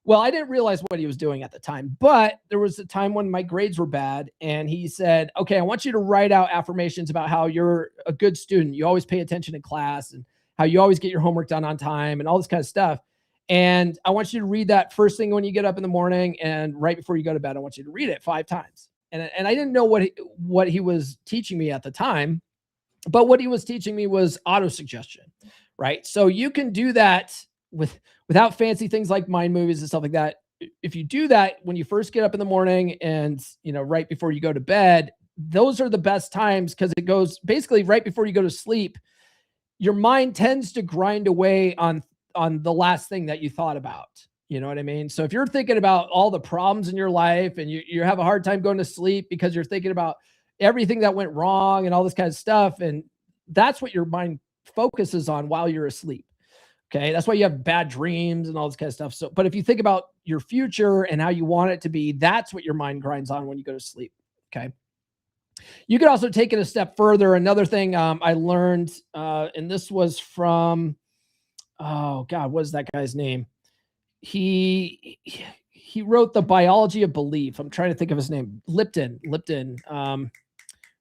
Well, I didn't realize what he was doing at the time, but there was a time when my grades were bad, and he said, okay, I want you to write out affirmations about how you're a good student. You always pay attention in class, and how you always get your homework done on time, and all this kind of stuff. And I want you to read that first thing when you get up in the morning, and right before you go to bed, I want you to read it 5 times. And I didn't know what he was teaching me at the time, but what he was teaching me was autosuggestion, right? So you can do that without fancy things like mind movies and stuff like that. If you do that when you first get up in the morning and, right before you go to bed, those are the best times, because it goes basically right before you go to sleep. Your mind tends to grind away on the last thing that you thought about. You know what I mean? So if you're thinking about all the problems in your life, and you have a hard time going to sleep because you're thinking about everything that went wrong and all this kind of stuff, and that's what your mind focuses on while you're asleep. Okay. That's why you have bad dreams and all this kind of stuff. So, but if you think about your future and how you want it to be, that's what your mind grinds on when you go to sleep. Okay. You could also take it a step further. Another thing I learned, and this was from, oh God, what is that guy's name? He wrote The Biology of Belief. I'm trying to think of his name.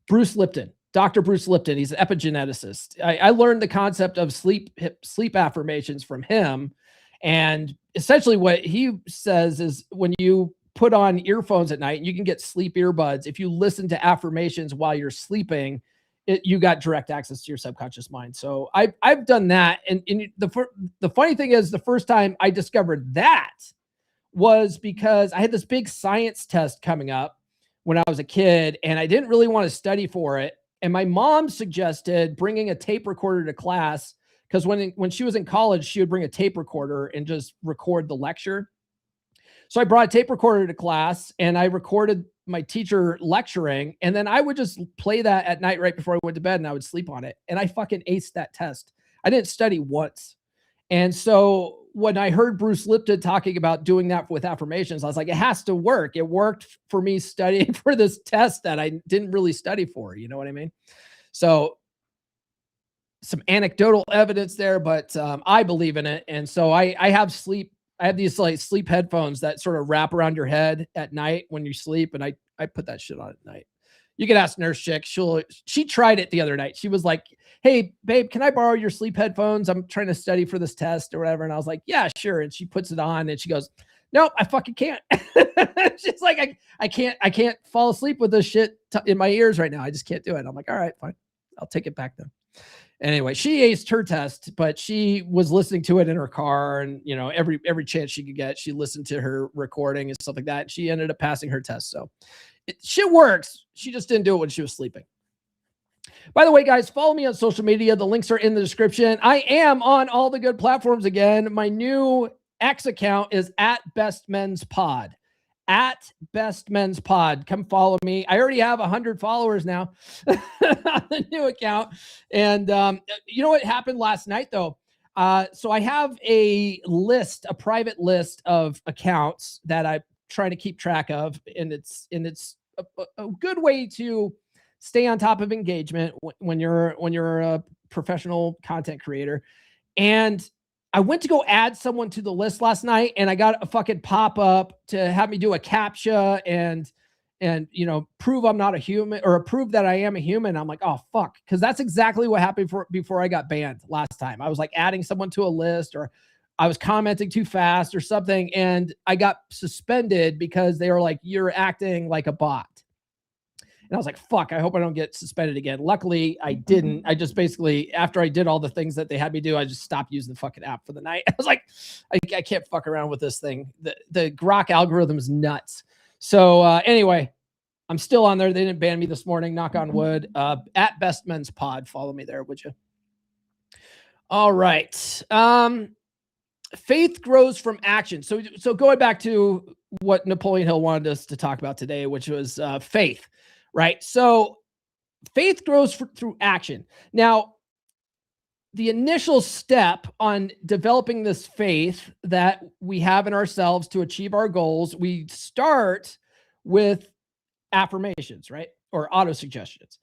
Bruce Lipton. Dr. Bruce Lipton. He's an epigeneticist. I learned the concept of sleep affirmations from him. And essentially what he says is, when you put on earphones at night, and you can get sleep earbuds, if you listen to affirmations while you're sleeping, you got direct access to your subconscious mind. So I've done that. And the funny thing is, the first time I discovered that was because I had this big science test coming up when I was a kid, and I didn't really want to study for it. And my mom suggested bringing a tape recorder to class, because when she was in college, she would bring a tape recorder and just record the lecture. So I brought a tape recorder to class, and I recorded my teacher lecturing, and then I would just play that at night right before I went to bed, and I would sleep on it. And I fucking aced that test. I didn't study once. And so when I heard Bruce Lipton talking about doing that with affirmations, I was like, it has to work. It worked for me studying for this test that I didn't really study for. You know what I mean? So some anecdotal evidence there, but I believe in it. And so I have these like sleep headphones that sort of wrap around your head at night when you sleep. And I put that shit on at night. You can ask Nurse Chick. She tried it the other night. She was like, hey babe, can I borrow your sleep headphones? I'm trying to study for this test or whatever. And I was like, yeah, sure. And she puts it on and she goes, nope, I fucking can't. She's like, I can't fall asleep with this shit in my ears right now. I just can't do it. I'm like, all right, fine. I'll take it back then. Anyway, she aced her test, but she was listening to it in her car, and you know, every chance she could get, she listened to her recording and stuff like that. She ended up passing her test. So shit works. She just didn't do it when she was sleeping. By the way, guys, follow me on social media. The links are in the description. I am on all the good platforms again. My new X account is @BestMen'sPod. @BestMen'sPod. Come follow me. I already have 100 followers now on the new account. And you know what happened last night though? So I have a private list of accounts that I'm trying to keep track of, and it's a good way to stay on top of engagement when you're a professional content creator. And I went to go add someone to the list last night, and I got a fucking pop-up to have me do a CAPTCHA and you know, prove I'm not a human, or prove that I am a human. I'm like, oh fuck. Cause that's exactly what happened before I got banned last time. I was like adding someone to a list, or I was commenting too fast or something, and I got suspended because they were like, you're acting like a bot. And I was like, fuck, I hope I don't get suspended again. Luckily, I didn't. I just basically, after I did all the things that they had me do, I just stopped using the fucking app for the night. I was like, I can't fuck around with this thing. The Grok algorithm is nuts. So anyway, I'm still on there. They didn't ban me this morning, knock on wood. @BestMen'sPod. Follow me there, would you? All right. Faith grows from action. So going back to what Napoleon Hill wanted us to talk about today, which was faith. Right. So faith grows through action. Now, the initial step on developing this faith that we have in ourselves to achieve our goals, we start with affirmations, right? Or autosuggestions.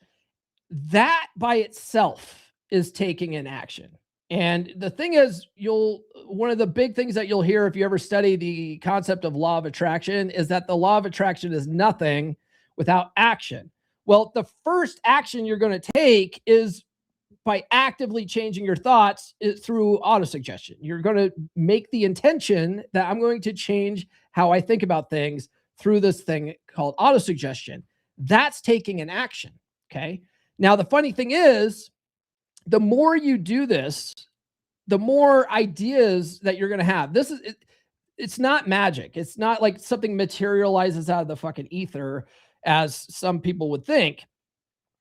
That by itself is taking an action. And the thing is, one of the big things that you'll hear if you ever study the concept of law of attraction is that the law of attraction is nothing without action. Well, the first action you're going to take is by actively changing your thoughts through autosuggestion. You're going to make the intention that I'm going to change how I think about things through this thing called autosuggestion. That's taking an action. Okay. Now, the funny thing is, the more you do this, the more ideas that you're going to have. It's not magic. It's not like something materializes out of the fucking ether, as some people would think.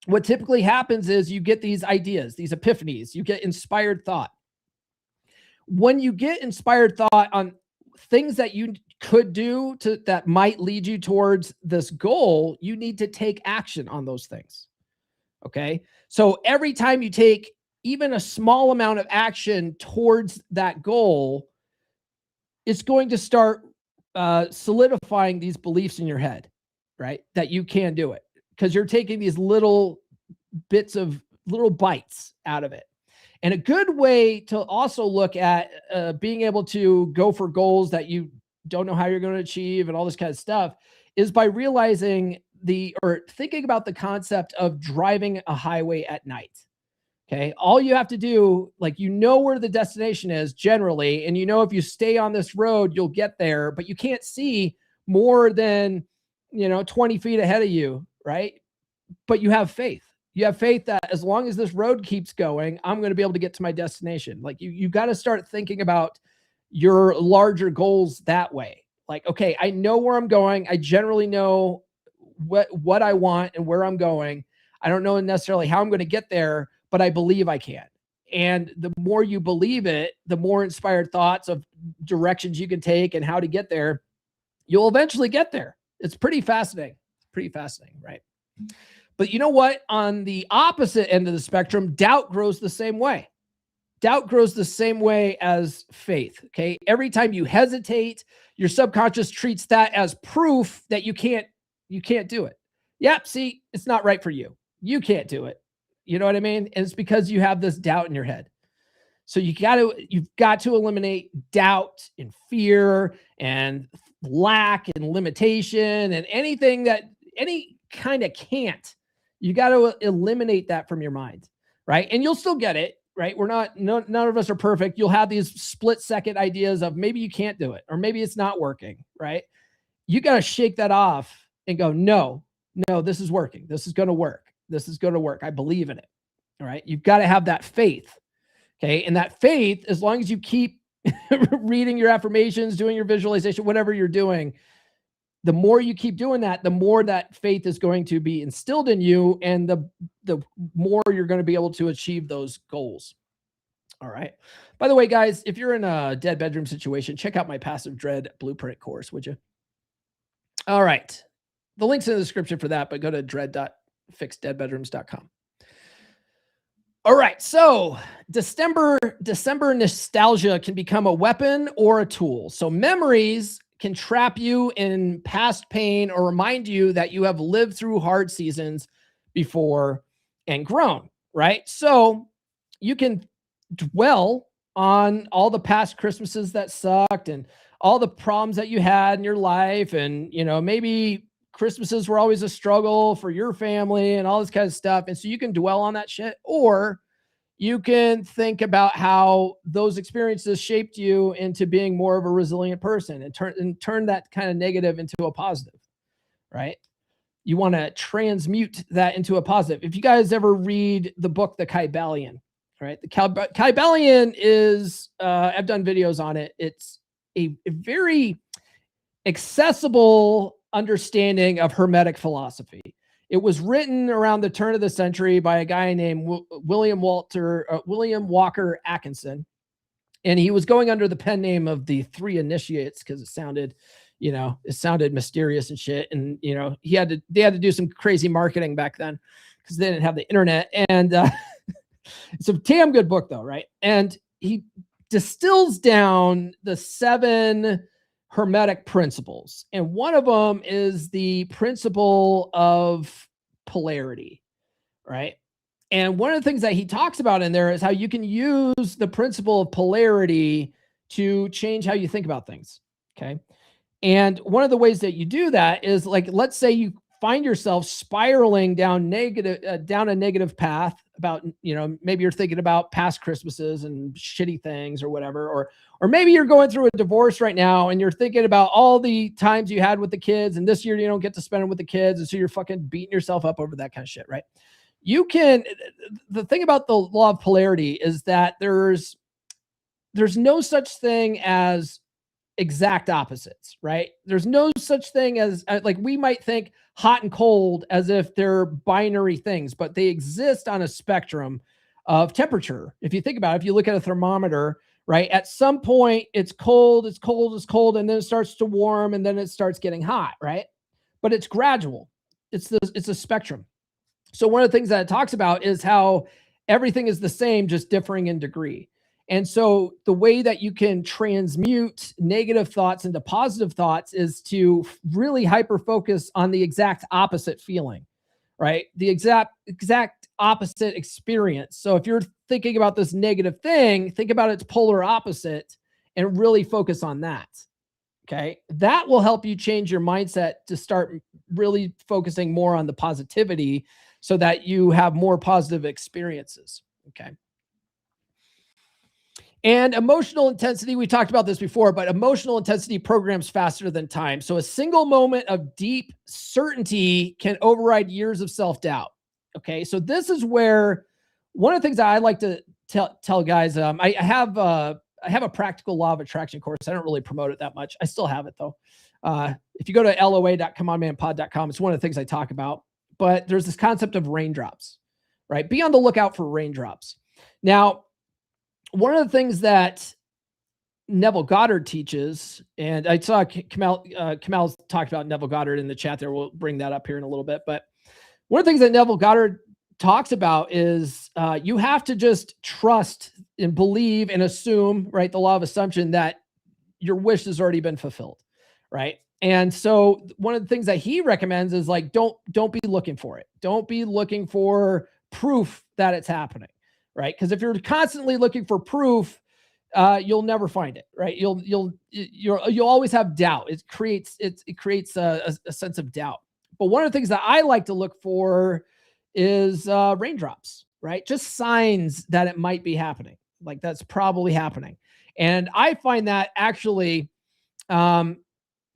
What typically happens is you get these ideas, these epiphanies, you get inspired thought. When you get inspired thought on things that you could do that might lead you towards this goal, you need to take action on those things. Okay. So every time you take even a small amount of action towards that goal, it's going to start solidifying these beliefs in your head, right? That you can do it, because you're taking these little bites out of it. And a good way to also look at being able to go for goals that you don't know how you're going to achieve and all this kind of stuff is by realizing thinking about the concept of driving a highway at night. Okay. All you have to do, like, you know where the destination is generally, and you know if you stay on this road, you'll get there, but you can't see more than, 20 feet ahead of you, right? But you have faith. You have faith that as long as this road keeps going, I'm going to be able to get to my destination. Like, you got to start thinking about your larger goals that way. Like, okay, I know where I'm going. I generally know what I want and where I'm going. I don't know necessarily how I'm going to get there, but I believe I can. And the more you believe it, the more inspired thoughts of directions you can take and how to get there, you'll eventually get there. It's pretty fascinating. pretty fascinating, right? But you know what? On the opposite end of the spectrum, doubt grows the same way. Doubt grows the same way as faith, okay? Every time you hesitate, your subconscious treats that as proof that you can't do it. Yep, see, it's not right for you. You can't do it. You know what I mean? And it's because you have this doubt in your head. So you've got to eliminate doubt and fear and lack and limitation and anything that any kind of can't. You got to eliminate that from your mind, right? And you'll still get it, right? None of us are perfect. You'll have these split second ideas of maybe you can't do it or maybe it's not working, right? You got to shake that off and go, no, this is working. This is going to work. This is going to work. I believe in it. All right. You've got to have that faith. Okay. And that faith, as long as you keep reading your affirmations, doing your visualization, whatever you're doing, the more you keep doing that, the more that faith is going to be instilled in you and the more you're going to be able to achieve those goals. All right. By the way, guys, if you're in a dead bedroom situation, check out my Passive Dread Blueprint course, would you? All right. The link's in the description for that, but go to dread.fixdeadbedrooms.com. All right. So December nostalgia can become a weapon or a tool. So memories can trap you in past pain or remind you that you have lived through hard seasons before and grown, right? So you can dwell on all the past Christmases that sucked and all the problems that you had in your life. And, maybe Christmases were always a struggle for your family and all this kind of stuff. And so you can dwell on that shit, or you can think about how those experiences shaped you into being more of a resilient person and turn that kind of negative into a positive, right? You want to transmute that into a positive. If you guys ever read the book, The Kybalion, right? The Kybalion is, I've done videos on it. It's a very accessible understanding of Hermetic philosophy. It was written around the turn of the century by a guy named William Walker Atkinson. And he was going under the pen name of the Three Initiates because it sounded mysterious and shit. And, they had to do some crazy marketing back then because they didn't have the internet. And it's a damn good book though, right? And he distills down the 7 Hermetic principles. And one of them is the principle of polarity, right? And one of the things that he talks about in there is how you can use the principle of polarity to change how you think about things, okay? And one of the ways that you do that is, like, let's say you find yourself spiraling down a negative path about, maybe you're thinking about past Christmases and shitty things or whatever, or maybe you're going through a divorce right now and you're thinking about all the times you had with the kids and this year you don't get to spend it with the kids. And so you're fucking beating yourself up over that kind of shit, right? The thing about the law of polarity is that there's no such thing as exact opposites, right? There's no such thing as, like, we might think hot and cold as if they're binary things, but they exist on a spectrum of temperature. If you think about it, if you look at a thermometer, right, at some point it's cold, and then it starts to warm, and then it starts getting hot, right? But it's gradual. It's a spectrum. So one of the things that it talks about is how everything is the same, just differing in degree. And so the way that you can transmute negative thoughts into positive thoughts is to really hyper focus on the exact opposite feeling, right? The exact opposite experience. So if you're thinking about this negative thing, think about its polar opposite and really focus on that. Okay. That will help you change your mindset to start really focusing more on the positivity so that you have more positive experiences. Okay. And emotional intensity, we talked about this before, but emotional intensity programs faster than time. So a single moment of deep certainty can override years of self-doubt. Okay, so this is where one of the things that I like to tell guys, I have a practical law of attraction course. I don't really promote it that much. I still have it though. If you go to loa.comeonmanpod.com, it's one of the things I talk about. But there's this concept of raindrops, right? Be on the lookout for raindrops. Now, one of the things that Neville Goddard teaches, and I saw Kamal's talked about Neville Goddard in the chat there. We'll bring that up here in a little bit. But one of the things that Neville Goddard talks about is you have to just trust and believe and assume, right, the law of assumption that your wish has already been fulfilled, right? And so one of the things that he recommends is like, don't be looking for it. Don't be looking for proof that it's happening, right? Because if you're constantly looking for proof, you'll never find it, right? You'll always have doubt. It creates a sense of doubt. But one of the things that I like to look for is raindrops, right? Just signs that it might be happening. Like that's probably happening. And I find that actually,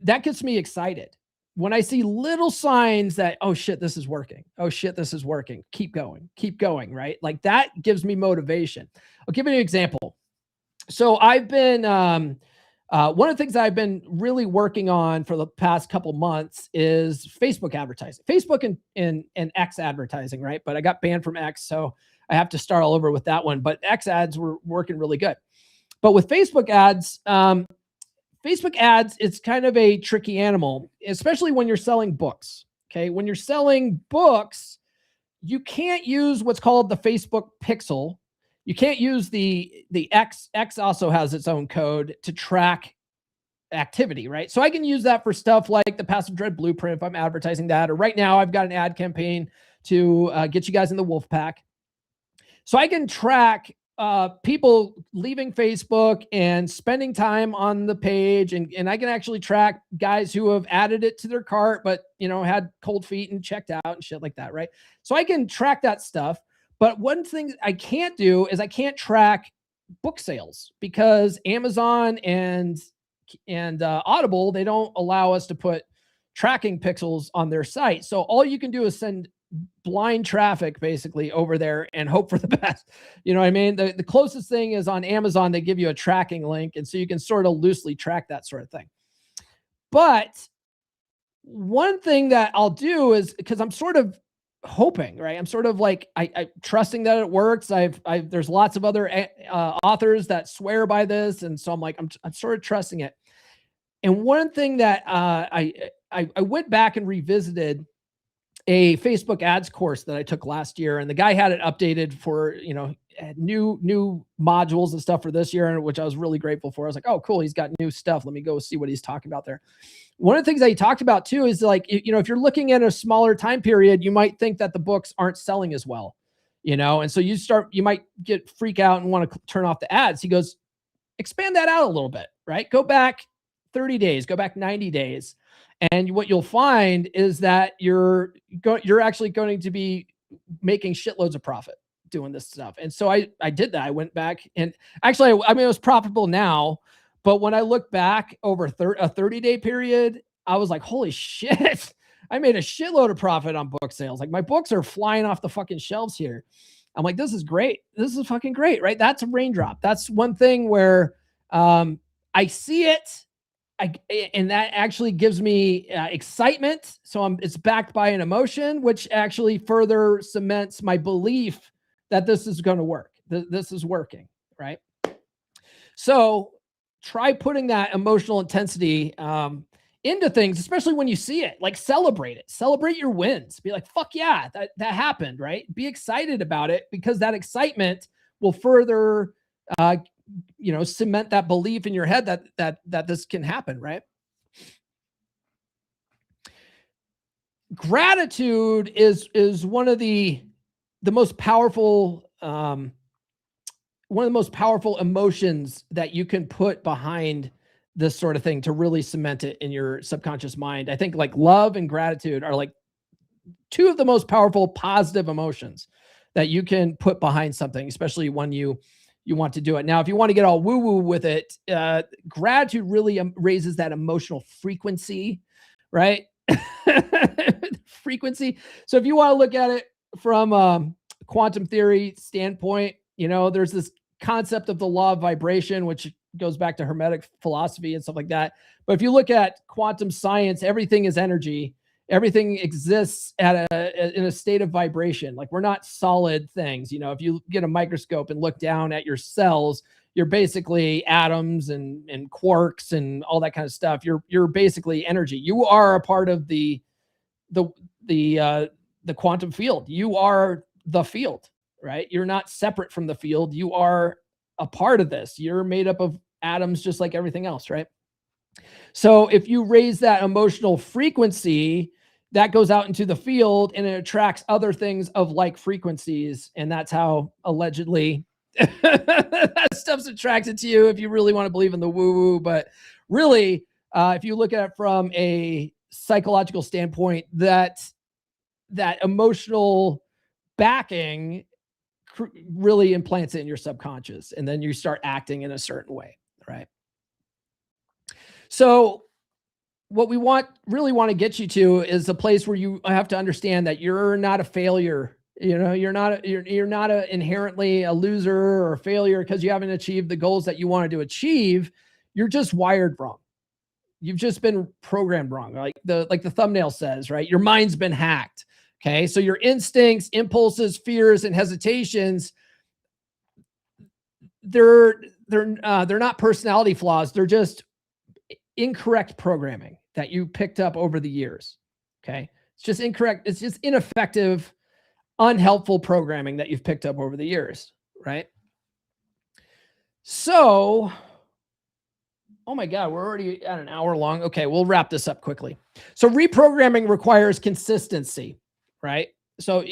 that gets me excited when I see little signs that, oh shit, this is working. Oh shit, this is working. Keep going, right? Like that gives me motivation. I'll give you an example. So I've been, one of the things I've been really working on for the past couple months is Facebook advertising, Facebook and X advertising, right? But I got banned from X, so I have to start all over with that one. But X ads were working really good. But with Facebook ads, it's kind of a tricky animal, especially when you're selling books. Okay. When you're selling books, you can't use what's called the Facebook pixel. You can't use the X. X also has its own code to track activity, right? So I can use that for stuff like the Passive Dread Blueprint if I'm advertising that, or right now I've got an ad campaign to get you guys in the wolf pack. So I can track people leaving Facebook and spending time on the page. And I can actually track guys who have added it to their cart, but, had cold feet and checked out and shit like that. Right. So I can track that stuff. But one thing I can't do is I can't track book sales because Amazon and Audible, they don't allow us to put tracking pixels on their site. So all you can do is send blind traffic basically over there and hope for the best. You know what I mean? The closest thing is on Amazon, they give you a tracking link. And so you can sort of loosely track that sort of thing. But one thing that I'll do is, because I'm sort of hoping, right? I'm sort of like, I trusting that it works. There's lots of other authors that swear by this. And so I'm like, I'm sort of trusting it. And one thing that I went back and revisited a Facebook ads course that I took last year, and the guy had it updated for, new modules and stuff for this year, which I was really grateful for. I was like, oh, cool. He's got new stuff. Let me go see what he's talking about there. One of the things that he talked about too is like, if you're looking at a smaller time period, you might think that the books aren't selling as well, and so you might freak out and want to turn off the ads. He goes, expand that out a little bit, right? Go back 30 days, go back 90 days. And what you'll find is that you're actually going to be making shitloads of profit doing this stuff. And so I did that. I went back and actually, it was profitable now, but when I look back over a 30-day period, I was like, holy shit, I made a shitload of profit on book sales. Like my books are flying off the fucking shelves here. I'm like, this is great. This is fucking great, right? That's a raindrop. That's one thing where I see it. And that actually gives me excitement. So it's backed by an emotion, which actually further cements my belief that this is going to work. This is working, right? So try putting that emotional intensity into things, especially when you see it. Like celebrate it. Celebrate your wins. Be like, fuck yeah, that happened, right? Be excited about it because that excitement will further cement that belief in your head that this can happen, right? Gratitude is one of the most powerful emotions that you can put behind this sort of thing to really cement it in your subconscious mind. I think like love and gratitude are like two of the most powerful positive emotions that you can put behind something, especially when you want to do it. Now, if you want to get all woo-woo with it, gratitude really raises that emotional frequency, right? Frequency. So if you want to look at it from a quantum theory standpoint, there's this concept of the law of vibration, which goes back to Hermetic philosophy and stuff like that. But if you look at quantum science, everything is energy. Everything exists in a state of vibration. Like we're not solid things. If you get a microscope and look down at your cells, you're basically atoms and quarks and all that kind of stuff. You're basically energy. You are a part of the quantum field. You are the field, right? You're not separate from the field. You are a part of this. You're made up of atoms just like everything else, right? So if you raise that emotional frequency, that goes out into the field and it attracts other things of like frequencies. And that's how allegedly that stuff's attracted to you, if you really want to believe in the woo-woo. But really, if you look at it from a psychological standpoint, that emotional backing really implants it in your subconscious, and then you start acting in a certain way, right? So what we really want to get you to is a place where you have to understand that you're not a failure. You know, you're not inherently a loser or a failure because you haven't achieved the goals that you wanted to achieve. You're just wired wrong. You've just been programmed wrong. Like the thumbnail says, right? Your mind's been hacked. Okay. So your instincts, impulses, fears, and hesitations, they're not personality flaws. They're just incorrect programming that you picked up over the years. Okay. It's just incorrect. It's just ineffective, unhelpful programming that you've picked up over the years. Right. So, oh my God, we're already at an hour long. Okay. We'll wrap this up quickly. So reprogramming requires consistency, right? So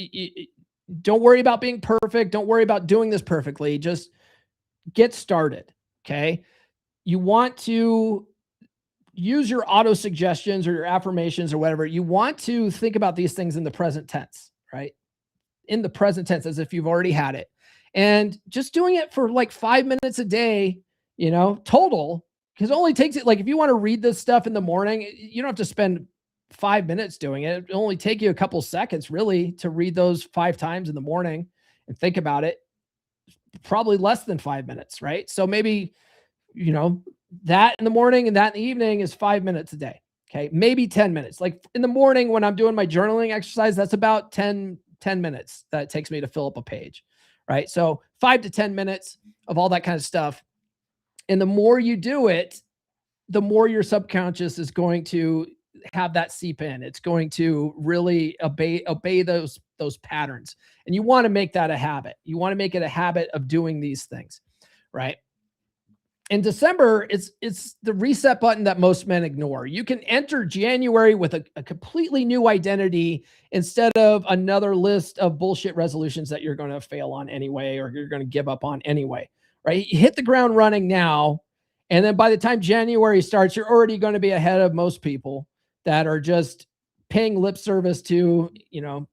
don't worry about being perfect. Don't worry about doing this perfectly. Just get started. Okay. You want to use your auto-suggestions or your affirmations or whatever. You want to think about these things in the present tense, right? In the present tense, as if you've already had it. And just doing it for like 5 minutes a day, you know, total, because it only takes it, like, if you want to read this stuff in the morning, you don't have to spend 5 minutes doing it. It'll only take you a couple seconds really to read those 5 times in the morning and think about it. Probably less than 5 minutes, right? So maybe, you know, that in the morning and that in the evening is 5 minutes a day. Okay. Maybe 10 minutes. Like in the morning when I'm doing my journaling exercise, that's about 10 minutes that it takes me to fill up a page, right? So 5 to 10 minutes of all that kind of stuff. And the more you do it, the more your subconscious is going to have that seep in. It's going to really obey those patterns. And you want to make that a habit. You want to make it a habit of doing these things, right? In December, it's the reset button that most men ignore. You can enter January with a completely new identity instead of another list of bullshit resolutions that you're going to fail on anyway, or you're going to give up on anyway, right? You hit the ground running now, and then by the time January starts, you're already going to be ahead of most people that are just paying lip service to, you know,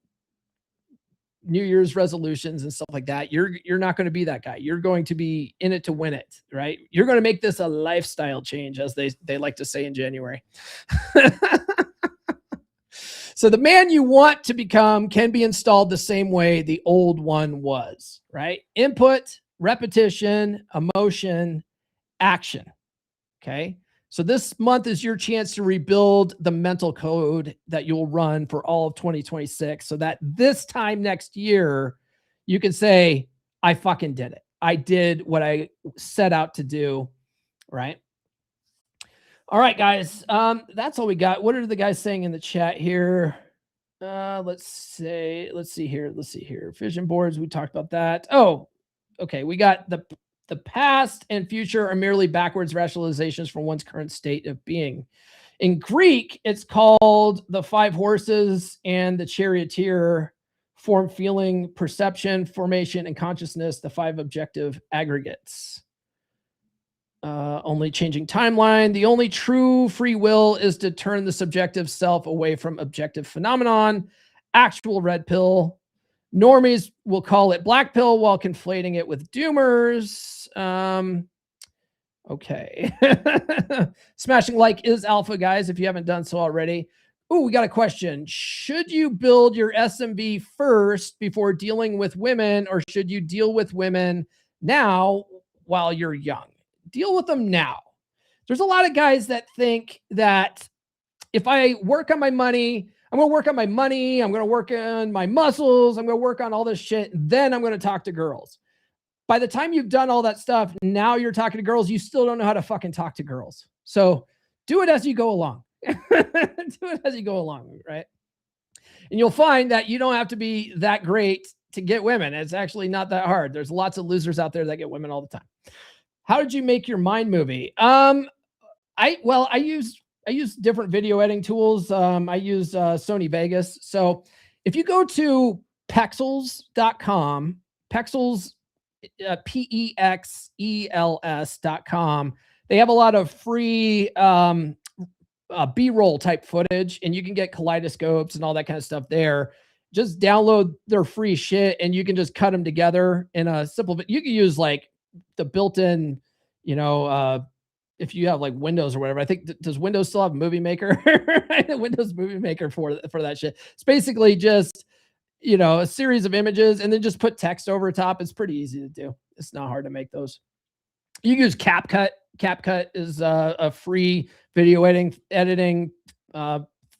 New Year's resolutions and stuff like that. You're not going to be that guy. You're going to be in it to win it, right? You're going to make this a lifestyle change, as they like to say in January. So the man you want to become can be installed the same way the old one was, right? Input, repetition, emotion, action. Okay. So this month is your chance to rebuild the mental code that you'll run for all of 2026, so that this time next year, you can say, I fucking did it. I did what I set out to do, right? All right, guys. That's all we got. What are the guys saying in the chat here? Let's see here. Vision boards, we talked about that. Oh, okay. We got the past and future are merely backwards rationalizations from one's current state of being. In Greek, it's called the 5 horses and the charioteer: form, feeling, perception, formation, and consciousness, the 5 objective aggregates. Only changing timeline. The only true free will is to turn the subjective self away from objective phenomenon. Actual red pill. Normies will call it black pill while conflating it with doomers. Okay. Smashing like is alpha, guys, if you haven't done so already. Oh, we got a question. Should you build your SMV first before dealing with women, or should you deal with women now while you're young? Deal with them now. There's a lot of guys that think that if I work on my money, I'm going to work on my money, I'm going to work on my muscles, I'm going to work on all this shit, and then I'm going to talk to girls. by the time you've done all that stuff, now you're talking to girls, you still don't know how to fucking talk to girls. So do it as you go along. Do it as you go along, right? And you'll find that you don't have to be that great to get women. It's actually not that hard. There's lots of losers out there that get women all the time. How did you make your mind movie? I use different video editing tools. I use Sony Vegas. So if you go to pexels.com, Pexels, PEXELS.com, they have a lot of free B-roll type footage, and you can get kaleidoscopes and all that kind of stuff there. Just download their free shit, and you can just cut them together in a simple. You can use like the built-in, if you have like Windows or whatever. I think does Windows still have Movie Maker? Windows Movie Maker for that shit. It's basically just a series of images, and then just put text over top. It's pretty easy to do. It's not hard to make those. You can use CapCut. CapCut is a free video editing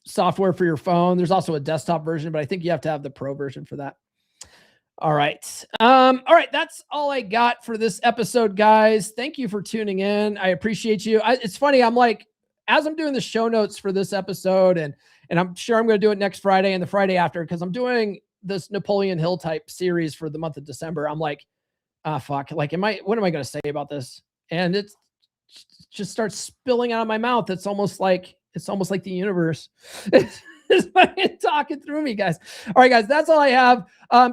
software for your phone. There's also a desktop version, but I think you have to have the pro version for that. All right. That's all I got for this episode, guys. Thank you for tuning in. I appreciate you. It's funny. I'm like, as I'm doing the show notes for this episode, and I'm sure I'm going to do it next Friday and the Friday after, because I'm doing this Napoleon Hill type series for the month of December. I'm like, fuck. Like, what am I going to say about this? And it just starts spilling out of my mouth. It's almost like the universe is fucking talking through me, guys. All right, guys, that's all I have.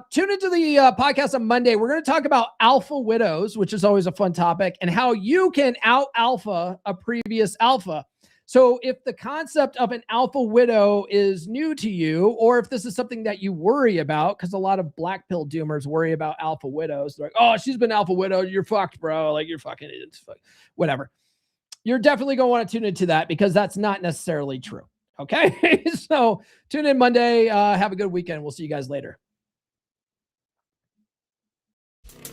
Tune into the podcast on Monday. We're going to talk about alpha widows, which is always a fun topic, and how you can out alpha a previous alpha. So if the concept of an alpha widow is new to you, or if this is something that you worry about, because a lot of black pill doomers worry about alpha widows. They're like, oh, she's been alpha widowed. You're fucked, bro. Like, you're fucking, whatever. You're definitely going to want to tune into that, because that's not necessarily true. Okay. So tune in Monday. Have a good weekend. We'll see you guys later.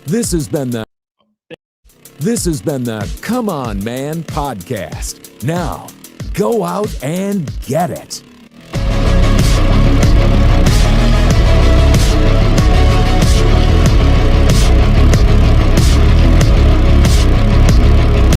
This has been the Come On Man podcast. Now, go out and get it.